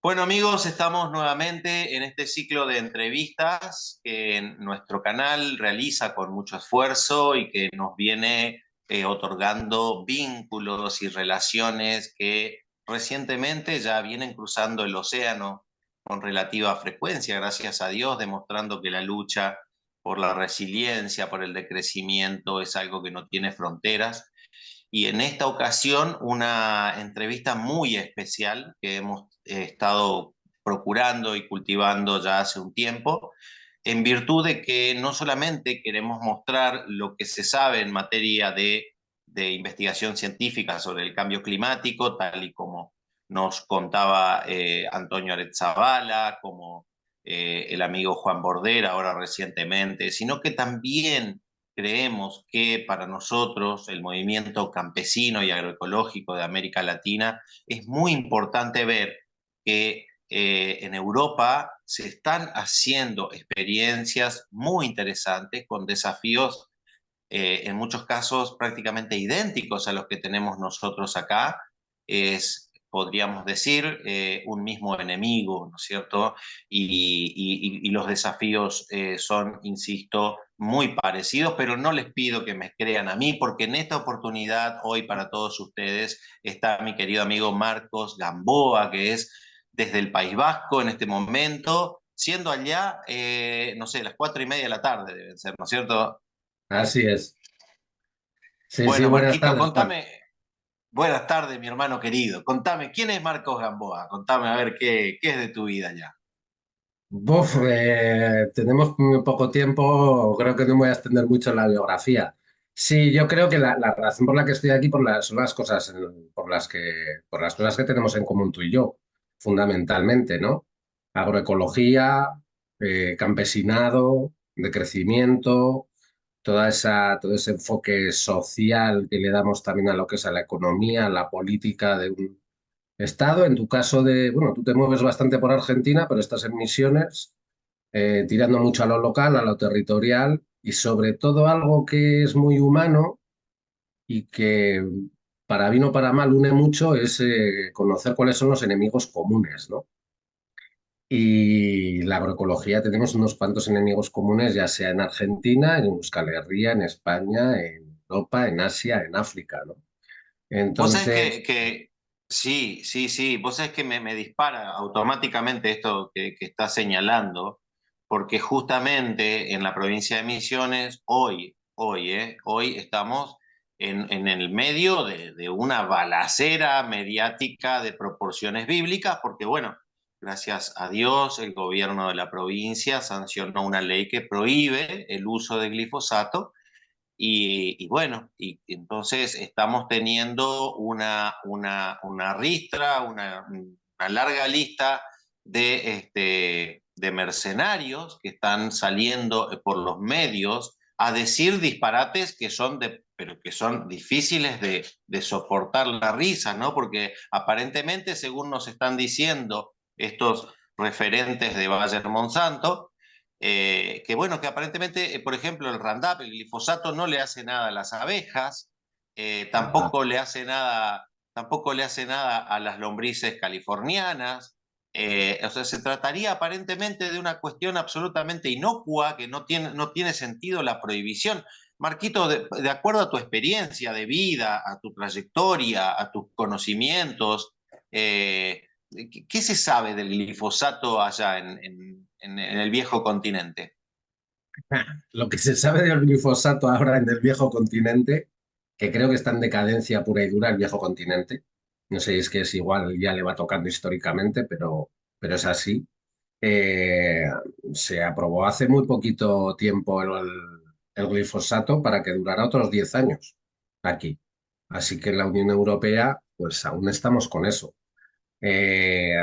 Bueno amigos, estamos nuevamente en este ciclo de entrevistas que nuestro canal realiza con mucho esfuerzo y que nos viene otorgando vínculos y relaciones que recientemente ya vienen cruzando el océano con relativa frecuencia, gracias a Dios, demostrando que la lucha por la resiliencia, por el decrecimiento es algo que no tiene fronteras. Y en esta ocasión una entrevista muy especial que hemos estado procurando y cultivando ya hace un tiempo, en virtud de que no solamente queremos mostrar lo que se sabe en materia de investigación científica sobre el cambio climático, tal y como nos contaba Antonio Aretzabala, como el amigo Juan Bordera ahora recientemente, sino que también creemos que para nosotros el movimiento campesino y agroecológico de América Latina es muy importante ver que en Europa se están haciendo experiencias muy interesantes con desafíos en muchos casos prácticamente idénticos a los que tenemos nosotros acá. Podríamos decir, un mismo enemigo, ¿no es cierto? Y los desafíos son, insisto, muy parecidos, pero no les pido que me crean a mí, porque en esta oportunidad, hoy para todos ustedes, está mi querido amigo Marcos Gamboa, que es desde el País Vasco en este momento, siendo allá, no sé, las 4:30 de la tarde deben ser, ¿no es cierto? Así es. Sí, sí, Bueno, buenas Marquito, tardes, Juan. contame, buenas tardes, mi hermano querido. Contame, ¿quién es Marcos Gamboa? Contame a ver qué es de tu vida ya. Tenemos muy poco tiempo, creo que no me voy a extender mucho en la biografía. Sí, yo creo que la razón por la que estoy aquí son las cosas por las cosas que tenemos en común tú y yo, fundamentalmente, ¿no? Agroecología, campesinado, de crecimiento, todo ese enfoque social que le damos también a lo que es a la economía, a la política de un estado. En tu caso bueno, tú te mueves bastante por Argentina, pero estás en Misiones, tirando mucho a lo local, a lo territorial y sobre todo algo que es muy humano y que para bien o para mal une mucho es conocer cuáles son los enemigos comunes, ¿no? Y la agroecología tenemos unos cuantos enemigos comunes, ya sea en Argentina, en Euskal Herria, en España, en Europa, en Asia, en África, ¿no? Vos sabés Entonces, sí, sí, sí, vos sabés que me dispara automáticamente esto que estás señalando, porque justamente en la provincia de Misiones, hoy estamos en el medio de una balacera mediática de proporciones bíblicas, porque bueno, gracias a Dios, el gobierno de la provincia sancionó una ley que prohíbe el uso de glifosato y bueno, y entonces estamos teniendo una ristra, una larga lista de mercenarios que están saliendo por los medios a decir disparates pero que son difíciles de soportar la risa, ¿no? Porque aparentemente, según nos están diciendo estos referentes de Bayer Monsanto, que bueno, que aparentemente, por ejemplo, el Roundup, el glifosato, no le hace nada a las abejas, ajá. tampoco le hace nada a las lombrices californianas. O sea, se trataría aparentemente de una cuestión absolutamente inocua, que no tiene sentido la prohibición. Marquito, de acuerdo a tu experiencia de vida, a tu trayectoria, a tus conocimientos, ¿qué se sabe del glifosato allá en el viejo continente? Lo que se sabe del glifosato ahora en el viejo continente, que creo que está en decadencia pura y dura el viejo continente, no sé, es que es igual, ya le va tocando históricamente, pero es así. Eh, Se aprobó hace muy poquito tiempo el glifosato para que durara otros 10 años aquí. Así que en la Unión Europea, pues aún estamos con eso. Eh,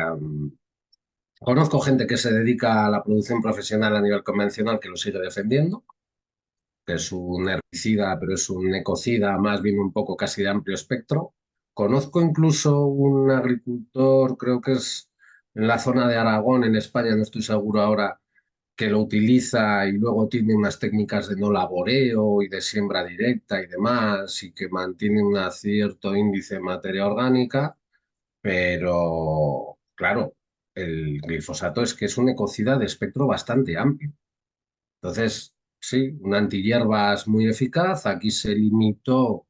Conozco gente que se dedica a la producción profesional a nivel convencional que lo sigue defendiendo, que es un herbicida, pero es un ecocida más bien un poco casi de amplio espectro. Conozco incluso un agricultor, creo que es en la zona de Aragón, en España, no estoy seguro ahora, que lo utiliza y luego tiene unas técnicas de no laboreo y de siembra directa y demás, y que mantiene un cierto índice de materia orgánica, pero claro. el glifosato es que es un ecocida de espectro bastante amplio. Entonces, sí, un antihierbas muy eficaz. Aquí se limitó,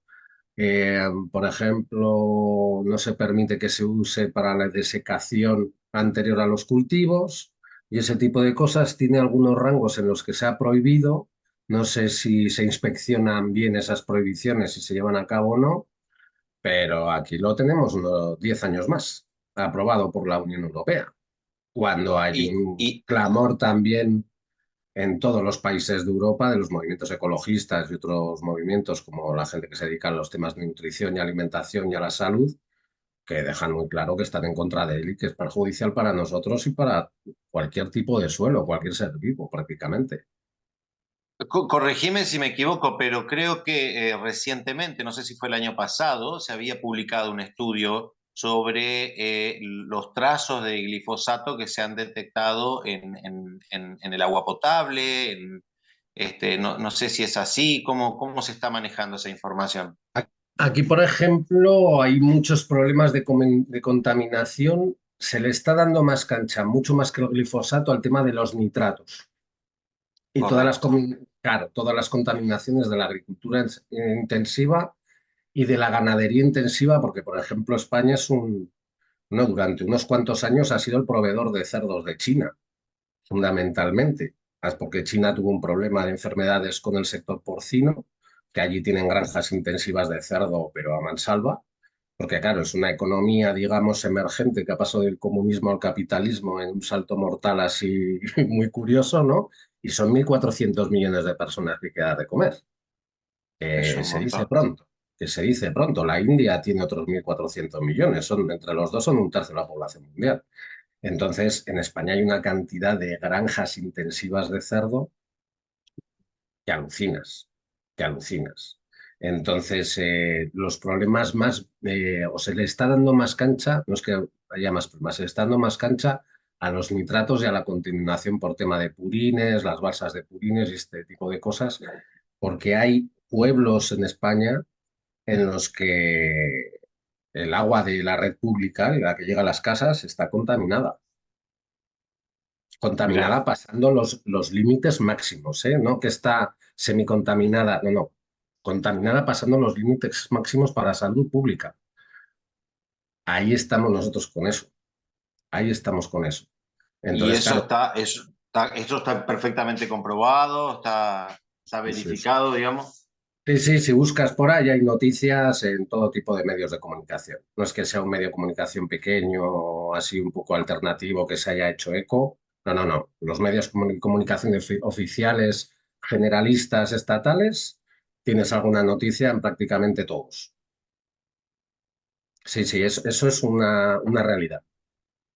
por ejemplo, no se permite que se use para la desecación anterior a los cultivos y ese tipo de cosas. Tiene algunos rangos en los que se ha prohibido. No sé si se inspeccionan bien esas prohibiciones, si se llevan a cabo o no, pero aquí lo tenemos unos 10 años más, aprobado por la Unión Europea, cuando hay Y, un y, clamor también en todos los países de Europa de los movimientos ecologistas y otros movimientos como la gente que se dedica a los temas de nutrición y alimentación y a la salud, que dejan muy claro que están en contra de él y que es perjudicial para nosotros y para cualquier tipo de suelo, cualquier ser vivo prácticamente. Corregime si me equivoco, pero creo que recientemente, no sé si fue el año pasado, se había publicado un estudio sobre los trazos de glifosato que se han detectado en el agua potable. No sé si es así. ¿Cómo se está manejando esa información? Aquí, por ejemplo, hay muchos problemas de contaminación. Se le está dando más cancha, mucho más que el glifosato, al tema de los nitratos. Y Correcto. claro, todas las contaminaciones de la agricultura intensiva y de la ganadería intensiva, porque, por ejemplo, España es no, durante unos cuantos años ha sido el proveedor de cerdos de China, fundamentalmente, porque China tuvo un problema de enfermedades con el sector porcino, que allí tienen granjas intensivas de cerdo, pero a mansalva, porque claro, es una economía, digamos, emergente que ha pasado del comunismo al capitalismo en un salto mortal así muy curioso, ¿no? Y son 1.400 millones de personas que queda de comer. Es un Se dice montón. pronto, que se dice pronto. La India tiene otros 1.400 millones, entre los dos son un tercio de la población mundial. Entonces, en España hay una cantidad de granjas intensivas de cerdo que alucinas, que alucinas. Entonces, los problemas más, o se le está dando más cancha, no es que haya más problemas, se le está dando más cancha a los nitratos y a la contaminación por tema de purines, las balsas de purines y este tipo de cosas, porque hay pueblos en España en los que el agua de la red pública, la que llega a las casas, está Mirá. contaminada pasando los límites máximos, ¿eh? No que está semicontaminada, no, no, contaminada pasando los límites máximos para salud pública. Ahí estamos nosotros con eso, ahí estamos con eso. Y Entonces, claro, eso está perfectamente comprobado, está sí, sí, verificado, digamos. sí, sí, si buscas por ahí hay noticias en todo tipo de medios de comunicación. No es que sea un medio de comunicación pequeño, así un poco alternativo que se haya hecho eco. No, no, no. Los medios de comunicación oficiales, generalistas, estatales, tienes alguna noticia en prácticamente todos. Sí, sí, eso es una realidad.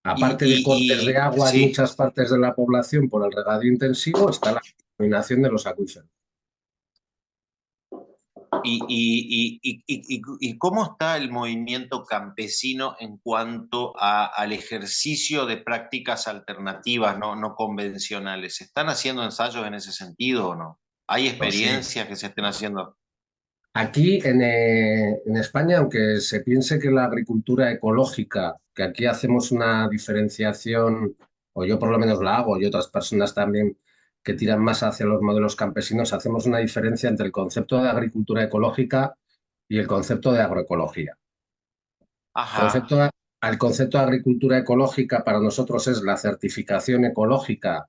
Aparte de cortes de agua en Sí, muchas partes de la población por el regadío intensivo, está la contaminación de los acuíferos. y cómo está el movimiento campesino en cuanto al ejercicio de prácticas alternativas, no convencionales? ¿Se están haciendo ensayos en ese sentido o no? ¿Hay Pues sí. experiencias que se estén haciendo? Aquí en España, aunque se piense que la agricultura ecológica, que aquí hacemos una diferenciación, o yo por lo menos la hago, y otras personas también que tiran más hacia los modelos campesinos, hacemos una diferencia entre el concepto de agricultura ecológica y el concepto de agroecología. Ajá, Concepto, al concepto de agricultura ecológica para nosotros es la certificación ecológica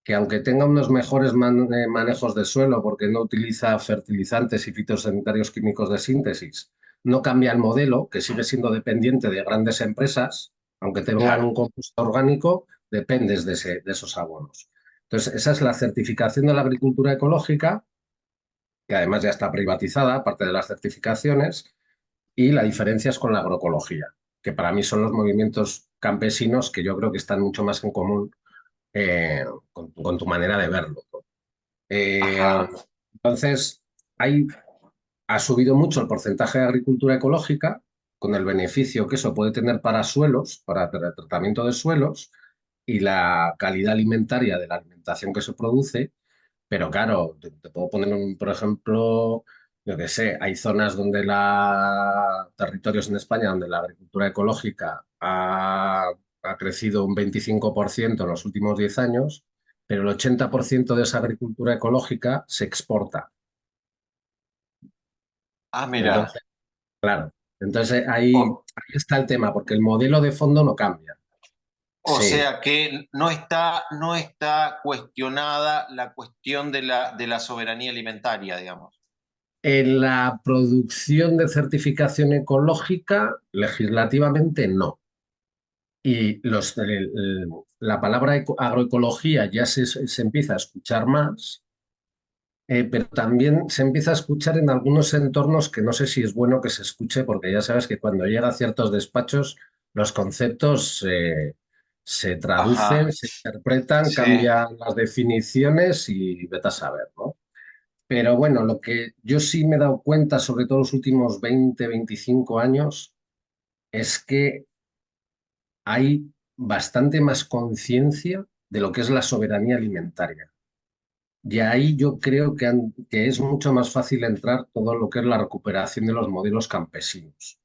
que aunque tenga unos mejores manejos de suelo porque no utiliza fertilizantes y fitosanitarios químicos de síntesis, no cambia el modelo, que sigue siendo dependiente de grandes empresas, aunque tengan un claro. compuesto orgánico, dependes de esos abonos. Entonces, esa es la certificación de la agricultura ecológica, que además ya está privatizada, aparte de las certificaciones, y la diferencia es con la agroecología, que para mí son los movimientos campesinos que yo creo que están mucho más en común eh, con tu manera de verlo. Eh, Ajá. entonces, hay, ha subido mucho el porcentaje de agricultura ecológica con el beneficio que eso puede tener para suelos, para el tratamiento de suelos y la calidad alimentaria de la alimentación que se produce. Pero claro, te puedo poner, por ejemplo, yo qué sé, hay zonas donde territorios en España donde la agricultura ecológica ha crecido un 25% en los últimos 10 años, pero el 80% de esa agricultura ecológica se exporta. Ah, mira. Entonces, claro, entonces ahí está el tema, porque el modelo de fondo no cambia. O Sí, sea que no está cuestionada la cuestión de la soberanía alimentaria, digamos. en la producción de certificación ecológica, legislativamente no. Y la palabra agroecología ya se empieza a escuchar más, pero también se empieza a escuchar en algunos entornos que no sé si es bueno que se escuche, porque ya sabes que cuando llega a ciertos despachos, los conceptos se traducen, Ajá, se interpretan, sí. cambian las definiciones y vete a saber, ¿no? Pero bueno, lo que yo sí me he dado cuenta, sobre todo los últimos 20, 25 años, es que hay bastante más conciencia de lo que es la soberanía alimentaria. Y ahí yo creo que es mucho más fácil entrar todo lo que es la recuperación de los modelos campesinos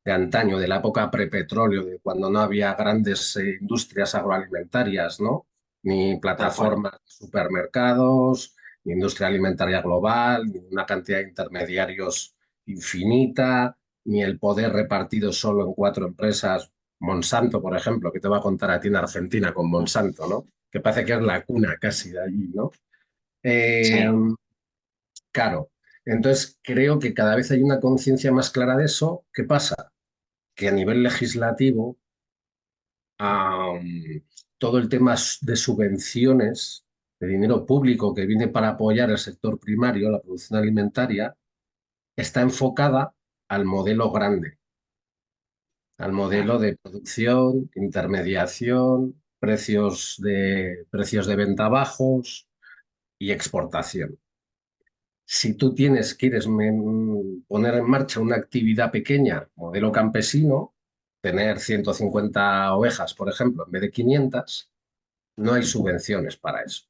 de antaño, de la época prepetróleo, de cuando no había grandes industrias agroalimentarias, ¿no? Ni Tal cual. plataformas de supermercados, ni industria alimentaria global, ni una cantidad de intermediarios infinita, ni el poder repartido solo en cuatro empresas. Monsanto, por ejemplo, que te va a contar a ti en Argentina con Monsanto, ¿no? Que parece que es la cuna casi de allí, ¿no? Eh, Sí. claro, entonces creo que cada vez hay una conciencia más clara de eso. ¿Qué pasa? Que a nivel legislativo, todo el tema de subvenciones, de dinero público que viene para apoyar el sector primario, la producción alimentaria, está enfocada al modelo grande, al Claro. modelo de producción, intermediación, precios de venta bajos y exportación. Si tú quieres poner en marcha una actividad pequeña, modelo campesino, tener 150 ovejas, por ejemplo, en vez de 500, no hay subvenciones para eso.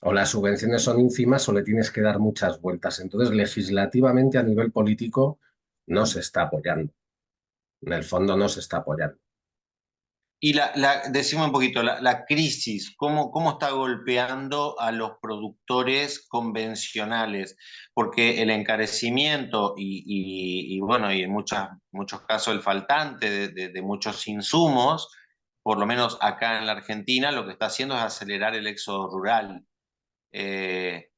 O las subvenciones son ínfimas o le tienes que dar muchas vueltas. Entonces, legislativamente a nivel político no se está apoyando. En el fondo no se está apoyando. Y decime un poquito, la crisis, cómo está golpeando a los productores convencionales? Porque el encarecimiento y bueno, y en muchos casos el faltante de muchos insumos, por lo menos acá en la Argentina, lo que está haciendo es acelerar el éxodo rural. Eh,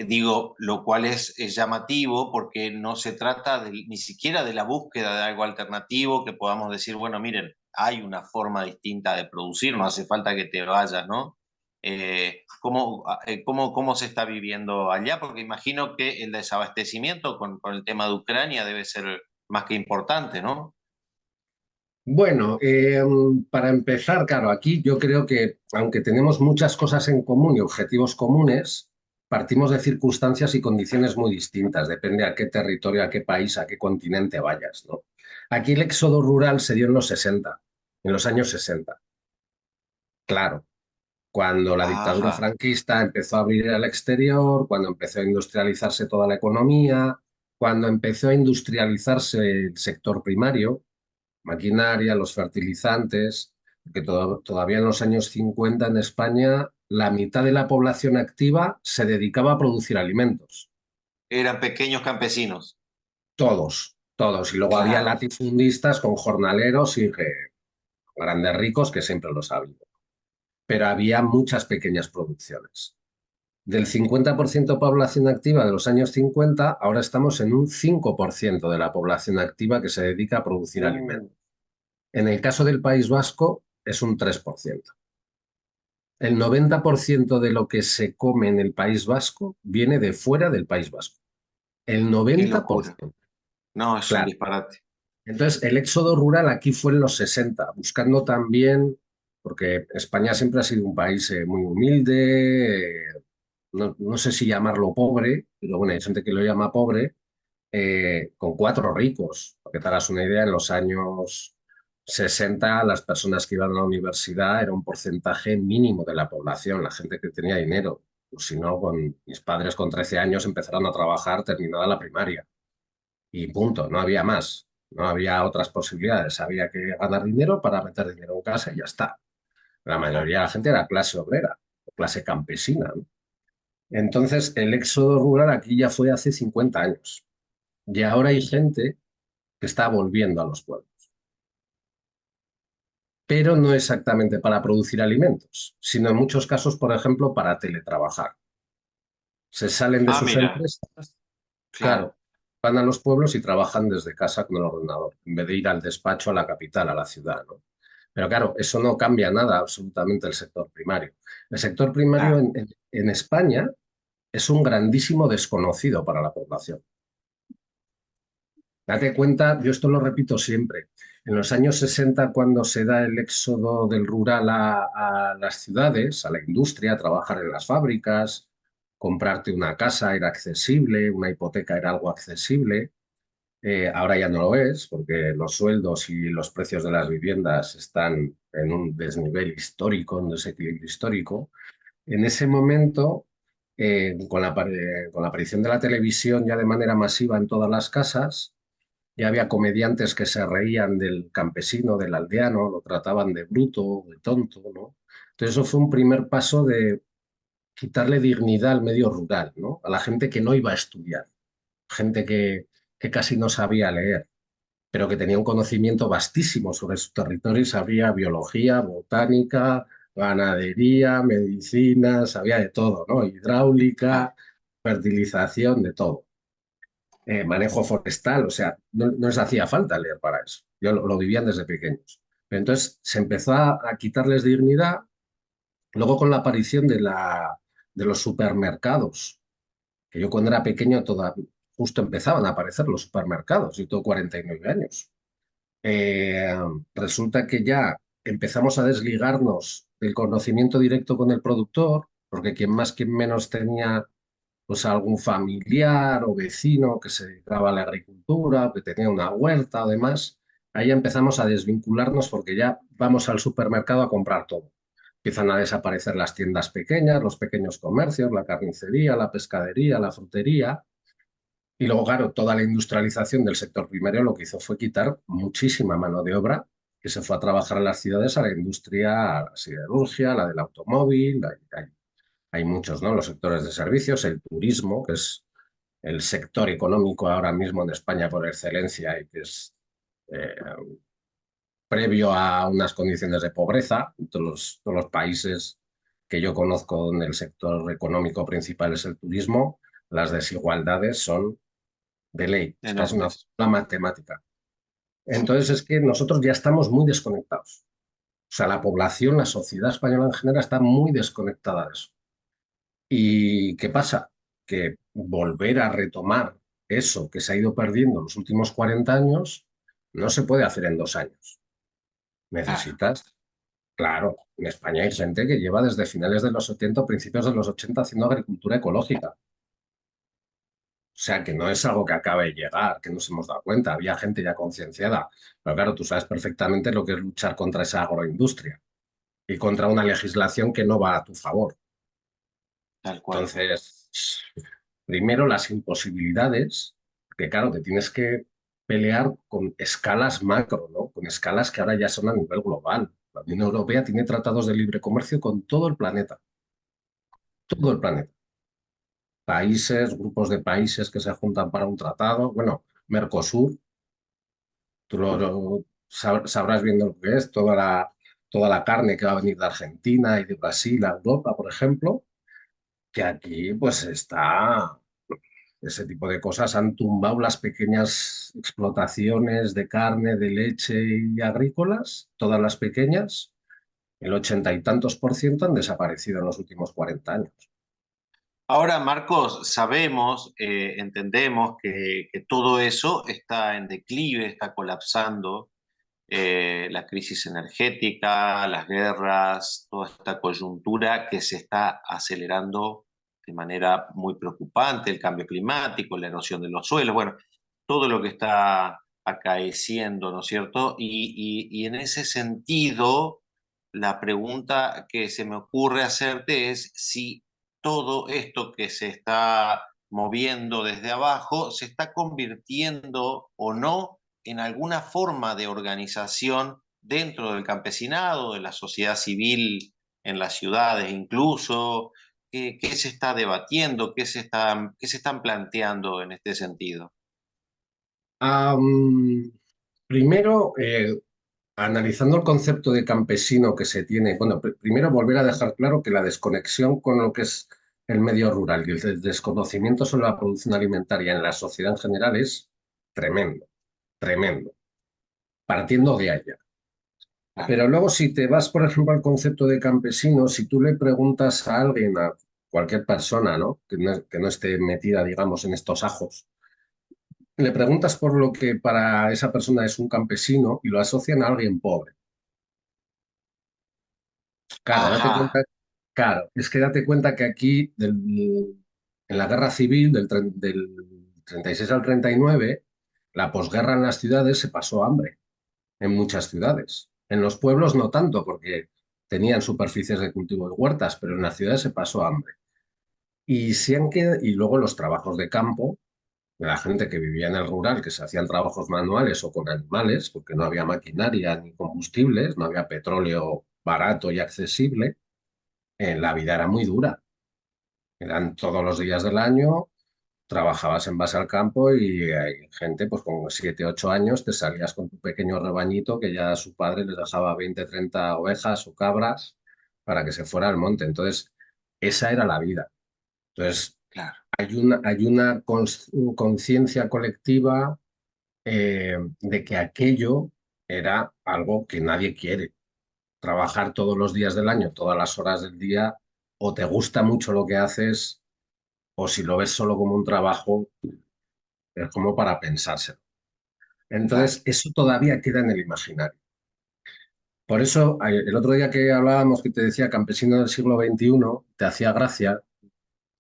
digo, lo cual es llamativo porque no se trata ni siquiera de la búsqueda de algo alternativo que podamos decir, bueno, miren, hay una forma distinta de producir, no hace falta que te vayas, ¿no? ¿Cómo se está viviendo allá? Porque imagino que el desabastecimiento con el tema de Ucrania debe ser más que importante, ¿no? Bueno, para empezar, claro, aquí yo creo que aunque tenemos muchas cosas en común y objetivos comunes, partimos de circunstancias y condiciones muy distintas, depende a qué territorio, a qué país, a qué continente vayas, ¿no? Aquí el éxodo rural se dio en los 60, en los años 60, claro, cuando la dictadura Ajá. franquista empezó a abrir al exterior, cuando empezó a industrializarse toda la economía, cuando empezó a industrializarse el sector primario, maquinaria, los fertilizantes, porque todavía en los años 50 en España la mitad de la población activa se dedicaba a producir alimentos. Eran pequeños campesinos. Todos, todos. Y luego había Claro. latifundistas con jornaleros y grandes ricos que siempre los ha habido. Pero había muchas pequeñas producciones. Del 50% de población activa de los años 50, ahora estamos en un 5% de la población activa que se dedica a producir Uh, alimentos. En el caso del País Vasco es un 3%. El 90% de lo que se come en el País Vasco viene de fuera del País Vasco. El qué noventa por locura. ciento, No, es un claro. disparate. Entonces, el éxodo rural aquí fue en los 60, buscando también, porque España siempre ha sido un país muy humilde, no sé si llamarlo pobre, pero bueno, hay gente que lo llama pobre, con cuatro ricos. Para que te hagas una idea, en los años 60 las personas que iban a la universidad era un porcentaje mínimo de la población, la gente que tenía dinero. Pues si no, con mis padres con 13 años empezaron a trabajar terminada la primaria y punto, no había más. No había otras posibilidades. Había que ganar dinero para meter dinero en casa y ya está. La Claro. mayoría de la gente era clase obrera o clase campesina, ¿no? Entonces, el éxodo rural aquí ya fue hace 50 años. Y ahora hay gente que está volviendo a los pueblos. Pero no exactamente para producir alimentos, sino en muchos casos, por ejemplo, para teletrabajar. Se salen de Ah, sus mira, empresas, claro. claro, van a los pueblos y trabajan desde casa con el ordenador, en vez de ir al despacho a la capital, a la ciudad, ¿no? Pero claro, eso no cambia nada absolutamente el sector primario. El sector primario Claro. en España es un grandísimo desconocido para la población. Date cuenta, yo esto lo repito siempre, en los años 60, cuando se da el éxodo del rural a las ciudades, a la industria, a trabajar en las fábricas, comprarte una casa era accesible, una hipoteca era algo accesible. Ahora ya no lo es, porque los sueldos y los precios de las viviendas están en un desnivel histórico, un desequilibrio histórico. En ese momento, con la aparición de la televisión ya de manera masiva en todas las casas, ya había comediantes que se reían del campesino, del aldeano, lo trataban de bruto, de tonto, ¿no? Entonces eso fue un primer paso de quitarle dignidad al medio rural, ¿no? A la gente que no iba a estudiar, gente que casi no sabía leer, pero que tenía un conocimiento vastísimo sobre su territorio y sabía biología, botánica, ganadería, medicina, sabía de todo, ¿no? Hidráulica, Claro. fertilización, de todo. Manejo forestal, o sea, no les hacía falta leer para eso. Yo lo vivían desde pequeños. Pero entonces se empezó a quitarles dignidad, luego con la aparición de los supermercados, que yo cuando era pequeño justo empezaban a aparecer los supermercados, y todo 49 años. Eh, Resulta que ya empezamos a desligarnos del conocimiento directo con el productor, porque quien más, quien menos tenía pues algún familiar o vecino que se dedicaba a la agricultura o que tenía una huerta o demás, ahí empezamos a desvincularnos porque ya vamos al supermercado a comprar todo. Empiezan a desaparecer las tiendas pequeñas, los pequeños comercios, la carnicería, la pescadería, la frutería. Y luego, claro, toda la industrialización del sector primario lo que hizo fue quitar muchísima mano de obra que se fue a trabajar en las ciudades a la industria, a la siderurgia, a la del automóvil. Hay muchos, ¿no? Los sectores de servicios, el turismo, que es el sector económico ahora mismo en España por excelencia y que es eh, previo a unas condiciones de pobreza. Todos los países que yo conozco donde el sector económico principal es el turismo, las desigualdades son de ley. Esta es Enormes. una matemática. Entonces es que nosotros ya estamos muy desconectados. O sea, la población, la sociedad española en general está muy desconectada de eso. ¿Y qué pasa? Que volver a retomar eso que se ha ido perdiendo en los últimos 40 años no se puede hacer en 2 años. Claro. Necesitas, claro, en España hay gente que lleva desde finales de los 70 o principios de los 80 haciendo agricultura ecológica. O sea, que no es algo que acabe de llegar, que nos hemos dado cuenta. Había gente ya concienciada. Pero claro, tú sabes perfectamente lo que es luchar contra esa agroindustria y contra una legislación que no va a tu favor. Tal cual. Entonces, primero las imposibilidades, que claro, te tienes que pelear con escalas macro, ¿no? Con escalas que ahora ya son a nivel global. La Unión Europea tiene tratados de libre comercio con todo el planeta. Países, grupos de países que se juntan para un tratado. Bueno, Mercosur, tú sabrás viendo lo que es, toda la carne que va a venir de Argentina y de Brasil a Europa, por ejemplo, que aquí pues está. Ese tipo de cosas han tumbado las pequeñas explotaciones de carne, de leche y agrícolas, todas las pequeñas. El 80 y tantos % han desaparecido en los últimos 40 años. Ahora, Marcos, sabemos, entendemos que todo eso está en declive, está colapsando. La crisis energética, las guerras, toda esta coyuntura que se está acelerando de manera muy preocupante, el cambio climático, la erosión de los suelos, bueno, todo lo que está acaeciendo, ¿no es cierto? Y en ese sentido, la pregunta que se me ocurre hacerte es si todo esto que se está moviendo desde abajo se está convirtiendo o no en alguna forma de organización dentro del campesinado, de la sociedad civil en las ciudades incluso? ¿Qué se está debatiendo? ¿Qué se están planteando en este sentido? Am, primero, analizando el concepto de campesino que se tiene, bueno, primero volver a dejar claro que la desconexión con lo que es el medio rural y el desconocimiento sobre la producción alimentaria en la sociedad en general es tremendo, tremendo, partiendo de allá. Claro. Pero luego si te vas, por ejemplo, al concepto de campesino, si tú le preguntas a alguien, a cualquier persona, ¿no? Que no esté metida, digamos, en estos ajos, le preguntas por lo que para esa persona es un campesino y lo asocian a alguien pobre. Claro, Ajá, claro, es que date cuenta que aquí, en la guerra civil del 36 al 39, la posguerra en las ciudades se pasó hambre, en muchas ciudades. En los pueblos no tanto, porque tenían superficies de cultivo de huertas, pero en las ciudades se pasó hambre. Y luego los trabajos de campo, de la gente que vivía en el rural, que se hacían trabajos manuales o con animales, porque no había maquinaria ni combustibles, no había petróleo barato y accesible, la vida era muy dura. Eran todos los días del año, trabajabas en base al campo y hay gente, pues con 7 8 años, te salías con tu pequeño rebañito que ya su padre les dejaba 20 30 ovejas o cabras para que se fuera al monte. Entonces, esa era la vida. Entonces, claro. hay una conciencia colectiva de que aquello era algo que nadie quiere. Trabajar todos los días del año, todas las horas del día, o te gusta mucho lo que haces, o si lo ves solo como un trabajo, es como para pensárselo. Claro. Entonces, eso todavía queda en el imaginario. Por eso, el otro día que hablábamos, que te decía campesino del siglo XXI, te hacía gracia,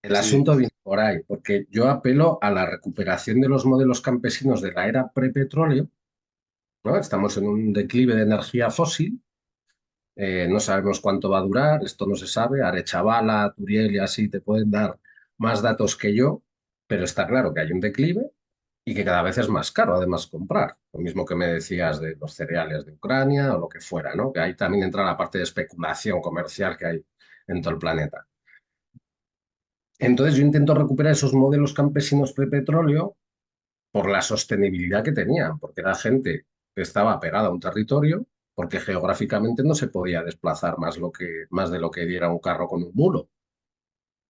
el Sí, asunto viene por ahí, porque yo apelo a la recuperación de los modelos campesinos de la era prepetróleo, ¿no? Estamos en un declive de energía fósil. No sabemos cuánto va a durar, esto no se sabe. Arechavala, Turiel y así te pueden dar más datos que yo, pero está claro que hay un declive y que cada vez es más caro además comprar. Lo mismo que me decías de los cereales de Ucrania o lo que fuera, ¿no? Que ahí también entra la parte de especulación comercial que hay en todo el planeta. Entonces yo intento recuperar esos modelos campesinos prepetróleo por la sostenibilidad que tenían, porque era gente que estaba pegada a un territorio, porque geográficamente no se podía desplazar más de lo que diera un carro con un mulo,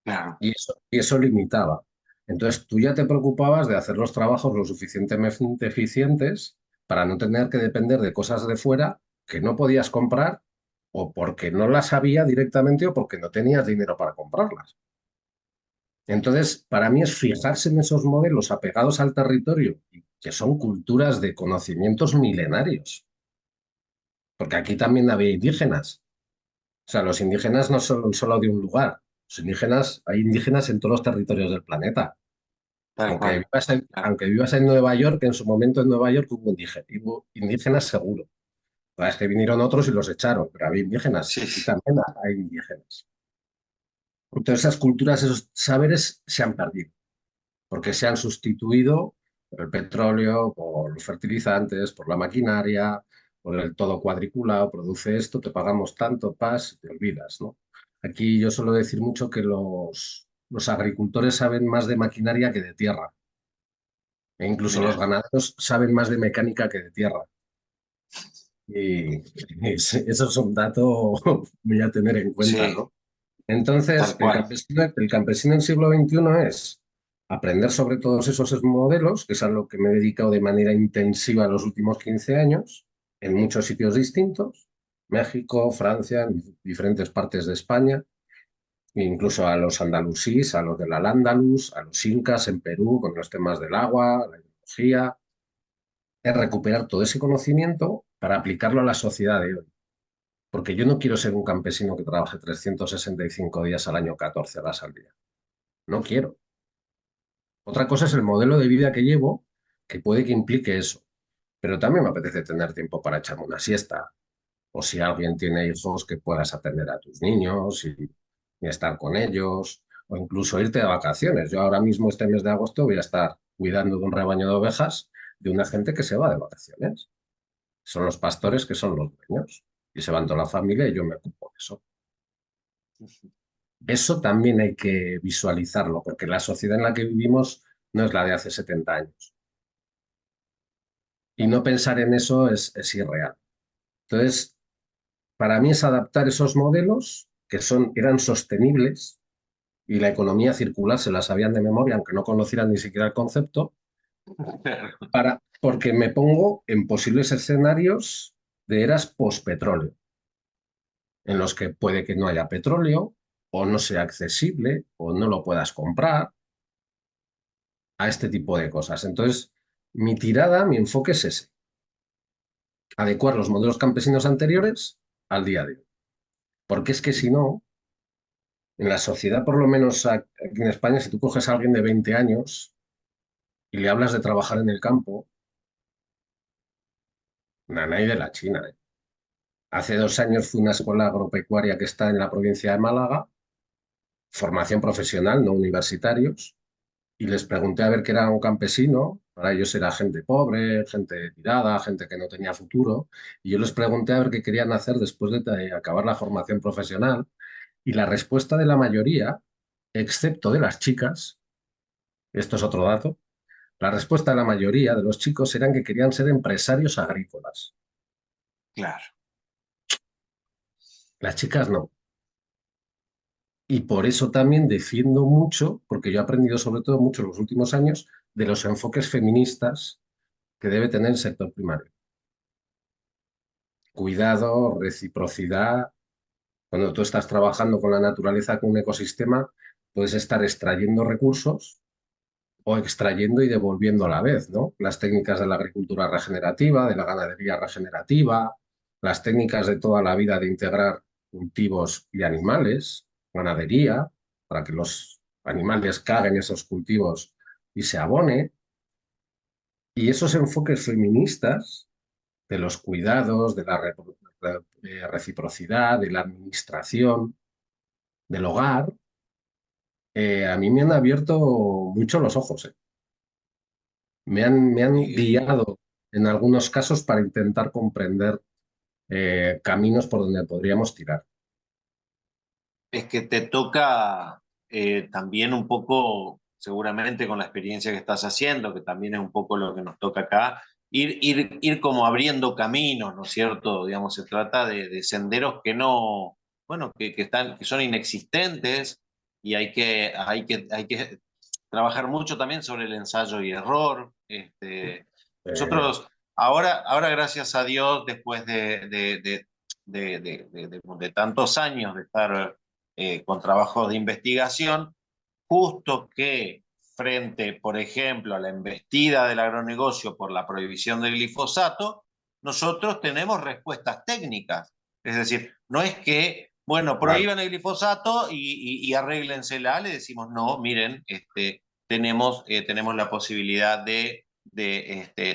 claro. y eso limitaba. Entonces tú ya te preocupabas de hacer los trabajos lo suficientemente eficientes para no tener que depender de cosas de fuera que no podías comprar o porque no las había directamente o porque no tenías dinero para comprarlas. Entonces, para mí es fijarse en esos modelos apegados al territorio, que son culturas de conocimientos milenarios, porque aquí también había indígenas. O sea, los indígenas no son solo de un lugar, hay indígenas en todos los territorios del planeta. Tal Aunque cual. vivas en, Claro. aunque vivas en Nueva York, en su momento en Nueva York hubo indígenas seguro. Es que vinieron otros y los echaron, pero había indígenas. Sí, Aquí también hay indígenas. Entonces, esas culturas, esos saberes se han perdido, porque se han sustituido por el petróleo, por los fertilizantes, por la maquinaria, por el todo cuadriculado, produce esto, te pagamos tanto, te olvidas, ¿no? Aquí yo suelo decir mucho que los agricultores saben más de maquinaria que de tierra, e incluso los mira, ganaderos saben más de mecánica que de tierra. Y eso es un dato muy a tener en cuenta, sí, ¿no? Entonces, tal el cual. campesino, el campesino del siglo XXI es aprender sobre todos esos modelos, que es a lo que me he dedicado de manera intensiva los últimos 15 años, en muchos sitios distintos, México, Francia, en diferentes partes de España, incluso a los andalusíes, a los del Al-Ándalus, a los incas en Perú, con los temas del agua, la hidrología, es recuperar todo ese conocimiento para aplicarlo a la sociedad de hoy. Porque yo no quiero ser un campesino que trabaje 365 días al año, 14 horas al día. No quiero. Otra cosa es el modelo de vida que llevo, que puede que implique eso. Pero también me apetece tener tiempo para echarme una siesta. O si alguien tiene hijos, que puedas atender a tus niños y estar con ellos. O incluso irte de vacaciones. Yo ahora mismo, este mes de agosto, voy a estar cuidando de un rebaño de ovejas de una gente que se va de vacaciones. Son los pastores que son los dueños. Y se van toda la familia y yo me ocupo de eso. Eso también hay que visualizarlo, porque la sociedad en la que vivimos no es la de hace 70 años. Y no pensar en eso es irreal. Entonces, para mí es adaptar esos modelos que eran sostenibles y la economía circular se la sabían de memoria, aunque no conocieran ni siquiera el concepto, porque me pongo en posibles escenarios de eras postpetróleo, en los que puede que no haya petróleo o no sea accesible o no lo puedas comprar a este tipo de cosas. Entonces, mi tirada, mi enfoque es ese, adecuar los modelos campesinos anteriores al día de hoy. Porque es que si no, en la sociedad, por lo menos aquí en España, si tú coges a alguien de 20 años y le hablas de trabajar en el campo, nanay de la China. Hace 2 años fui a una escuela agropecuaria que está en la provincia de Málaga, formación profesional, no universitarios, y les pregunté a ver qué era un campesino. Para ellos era gente pobre, gente tirada, gente que no tenía futuro. Y yo les pregunté a ver qué querían hacer después de acabar la formación profesional. Y la respuesta de la mayoría, excepto de las chicas, esto es otro dato, la respuesta de la mayoría de los chicos eran que querían ser empresarios agrícolas. Claro. Las chicas no. Y por eso también defiendo mucho, porque yo he aprendido sobre todo mucho en los últimos años, de los enfoques feministas que debe tener el sector primario. Cuidado, reciprocidad. Cuando tú estás trabajando con la naturaleza, con un ecosistema, puedes estar extrayendo recursos o extrayendo y devolviendo a la vez, ¿no? Las técnicas de la agricultura regenerativa, de la ganadería regenerativa, las técnicas de toda la vida de integrar cultivos y animales, ganadería, para que los animales caguen esos cultivos y se abone. Y esos enfoques feministas de los cuidados, de la reciprocidad, de la administración, del hogar, a mí me han abierto mucho los ojos. Me han guiado en algunos casos para intentar comprender caminos por donde podríamos tirar. Es que te toca también un poco, seguramente con la experiencia que estás haciendo, que también es un poco lo que nos toca acá, ir como abriendo caminos, ¿no es cierto? Digamos, se trata de senderos que no, bueno, que son inexistentes y hay que trabajar mucho también sobre el ensayo y error. Eh, Nosotros, ahora, gracias a Dios, después de tantos años de estar con trabajos de investigación, justo que frente, por ejemplo, a la embestida del agronegocio por la prohibición del glifosato, nosotros tenemos respuestas técnicas. Es decir, no es que, bueno, claro, prohíban el glifosato y arréglensela, le decimos, no, miren, tenemos la posibilidad de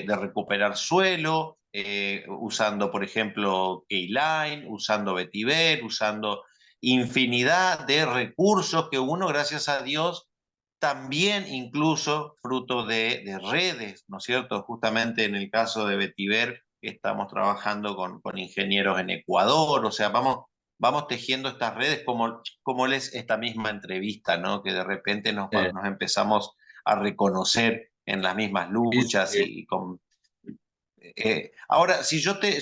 recuperar suelo, usando, por ejemplo, K-Line, usando vetiver, usando infinidad de recursos que uno, gracias a Dios, también incluso fruto de redes, ¿no es cierto? Justamente en el caso de Vetiver estamos trabajando con ingenieros en Ecuador, o sea, vamos tejiendo estas redes como es esta misma entrevista, ¿no? Que de repente eh, nos empezamos a reconocer en las mismas luchas sí. y con ahora, si yo te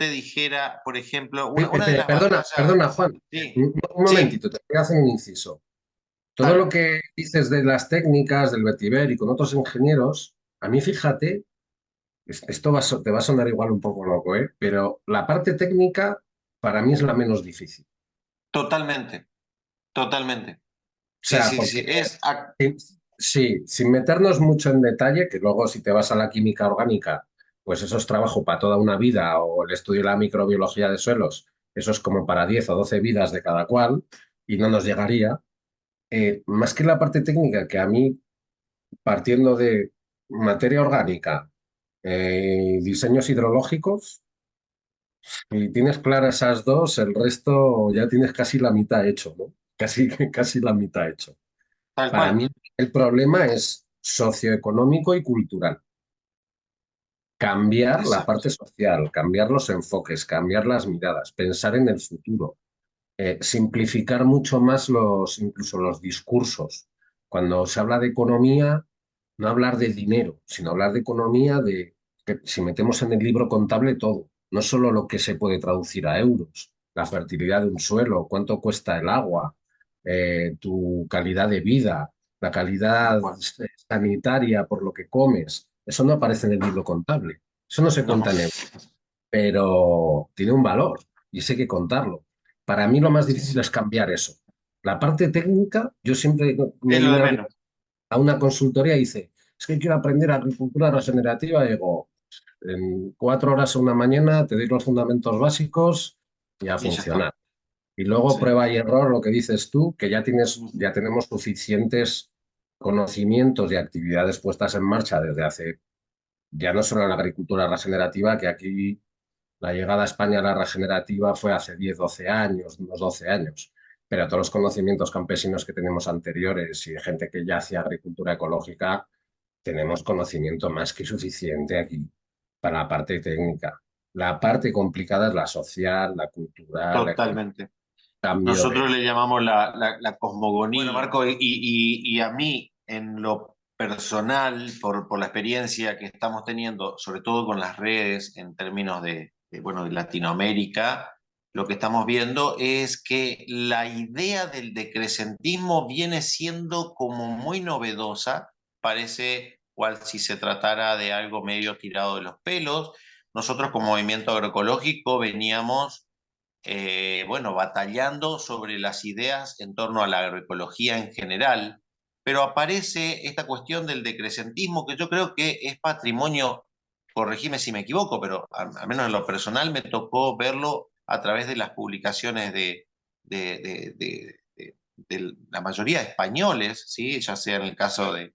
dijera, por ejemplo, una de las Perdona, batallas, perdona, Juan, sí, un sí, momentito, te voy a hacer un inciso. Todo lo dale, que dices de las técnicas, del vetiver y con otros ingenieros, a mí fíjate, esto te va a sonar igual un poco loco, ¿eh? Pero la parte técnica para mí es la menos difícil. totalmente, totalmente. O Sí, sea, sí, porque sí, sí, sí, sin meternos mucho en detalle, que luego si te vas a la química orgánica, pues eso es trabajo para toda una vida, o el estudio de la microbiología de suelos, eso es como para 10 o 12 vidas de cada cual, y no nos llegaría. Más que la parte técnica, que a mí, partiendo de materia orgánica, diseños hidrológicos, si tienes claras esas dos, el resto ya tienes casi la mitad hecho, ¿no? Casi, casi la mitad hecho. tal Para cual. mí el problema es socioeconómico y cultural. Cambiar la Exacto. parte social, cambiar los enfoques, cambiar las miradas, pensar en el futuro, simplificar mucho más incluso los discursos. Cuando se habla de economía, no hablar de dinero, sino hablar de economía, de que si metemos en el libro contable todo, no solo lo que se puede traducir a euros, la fertilidad de un suelo, cuánto cuesta el agua, tu calidad de vida, la Tal calidad cual. sanitaria por lo que comes, eso no aparece en el libro contable, eso no se No, cuenta en euros, pero tiene un valor y eso hay que contarlo. Para mí lo más sí, difícil sí. es cambiar eso. La parte técnica, yo siempre me Es lo viene de alguien menos. a una consultoría y dice, es que quiero aprender agricultura regenerativa, y digo, en 4 horas a una mañana te doy los fundamentos básicos y a Y ya está. funcionar. Y luego Sí. prueba y error, lo que dices tú, que Ujú. ya tenemos suficientes conocimientos y actividades puestas en marcha desde hace, ya no solo en la agricultura regenerativa, que aquí la llegada a España a la regenerativa fue hace 10 12 años, unos 12 años, pero todos los conocimientos campesinos que tenemos anteriores y de gente que ya hacía agricultura ecológica, tenemos conocimiento más que suficiente aquí para la parte técnica. La parte complicada es la social, la cultural, la económica, Totalmente. cambio Nosotros de... le llamamos la cosmogonía. Bueno, Marco, y a mí, en lo personal, por la experiencia que estamos teniendo, sobre todo con las redes en términos bueno, de Latinoamérica, lo que estamos viendo es que la idea del decrecentismo viene siendo como muy novedosa, parece cual si se tratara de algo medio tirado de los pelos. Nosotros como movimiento agroecológico veníamos bueno, batallando sobre las ideas en torno a la agroecología en general, pero aparece esta cuestión del decrecentismo que yo creo que es patrimonio, corregime si me equivoco, pero al menos en lo personal me tocó verlo a través de las publicaciones de, de, de, de la mayoría de españoles, ¿sí? Ya sea en el caso de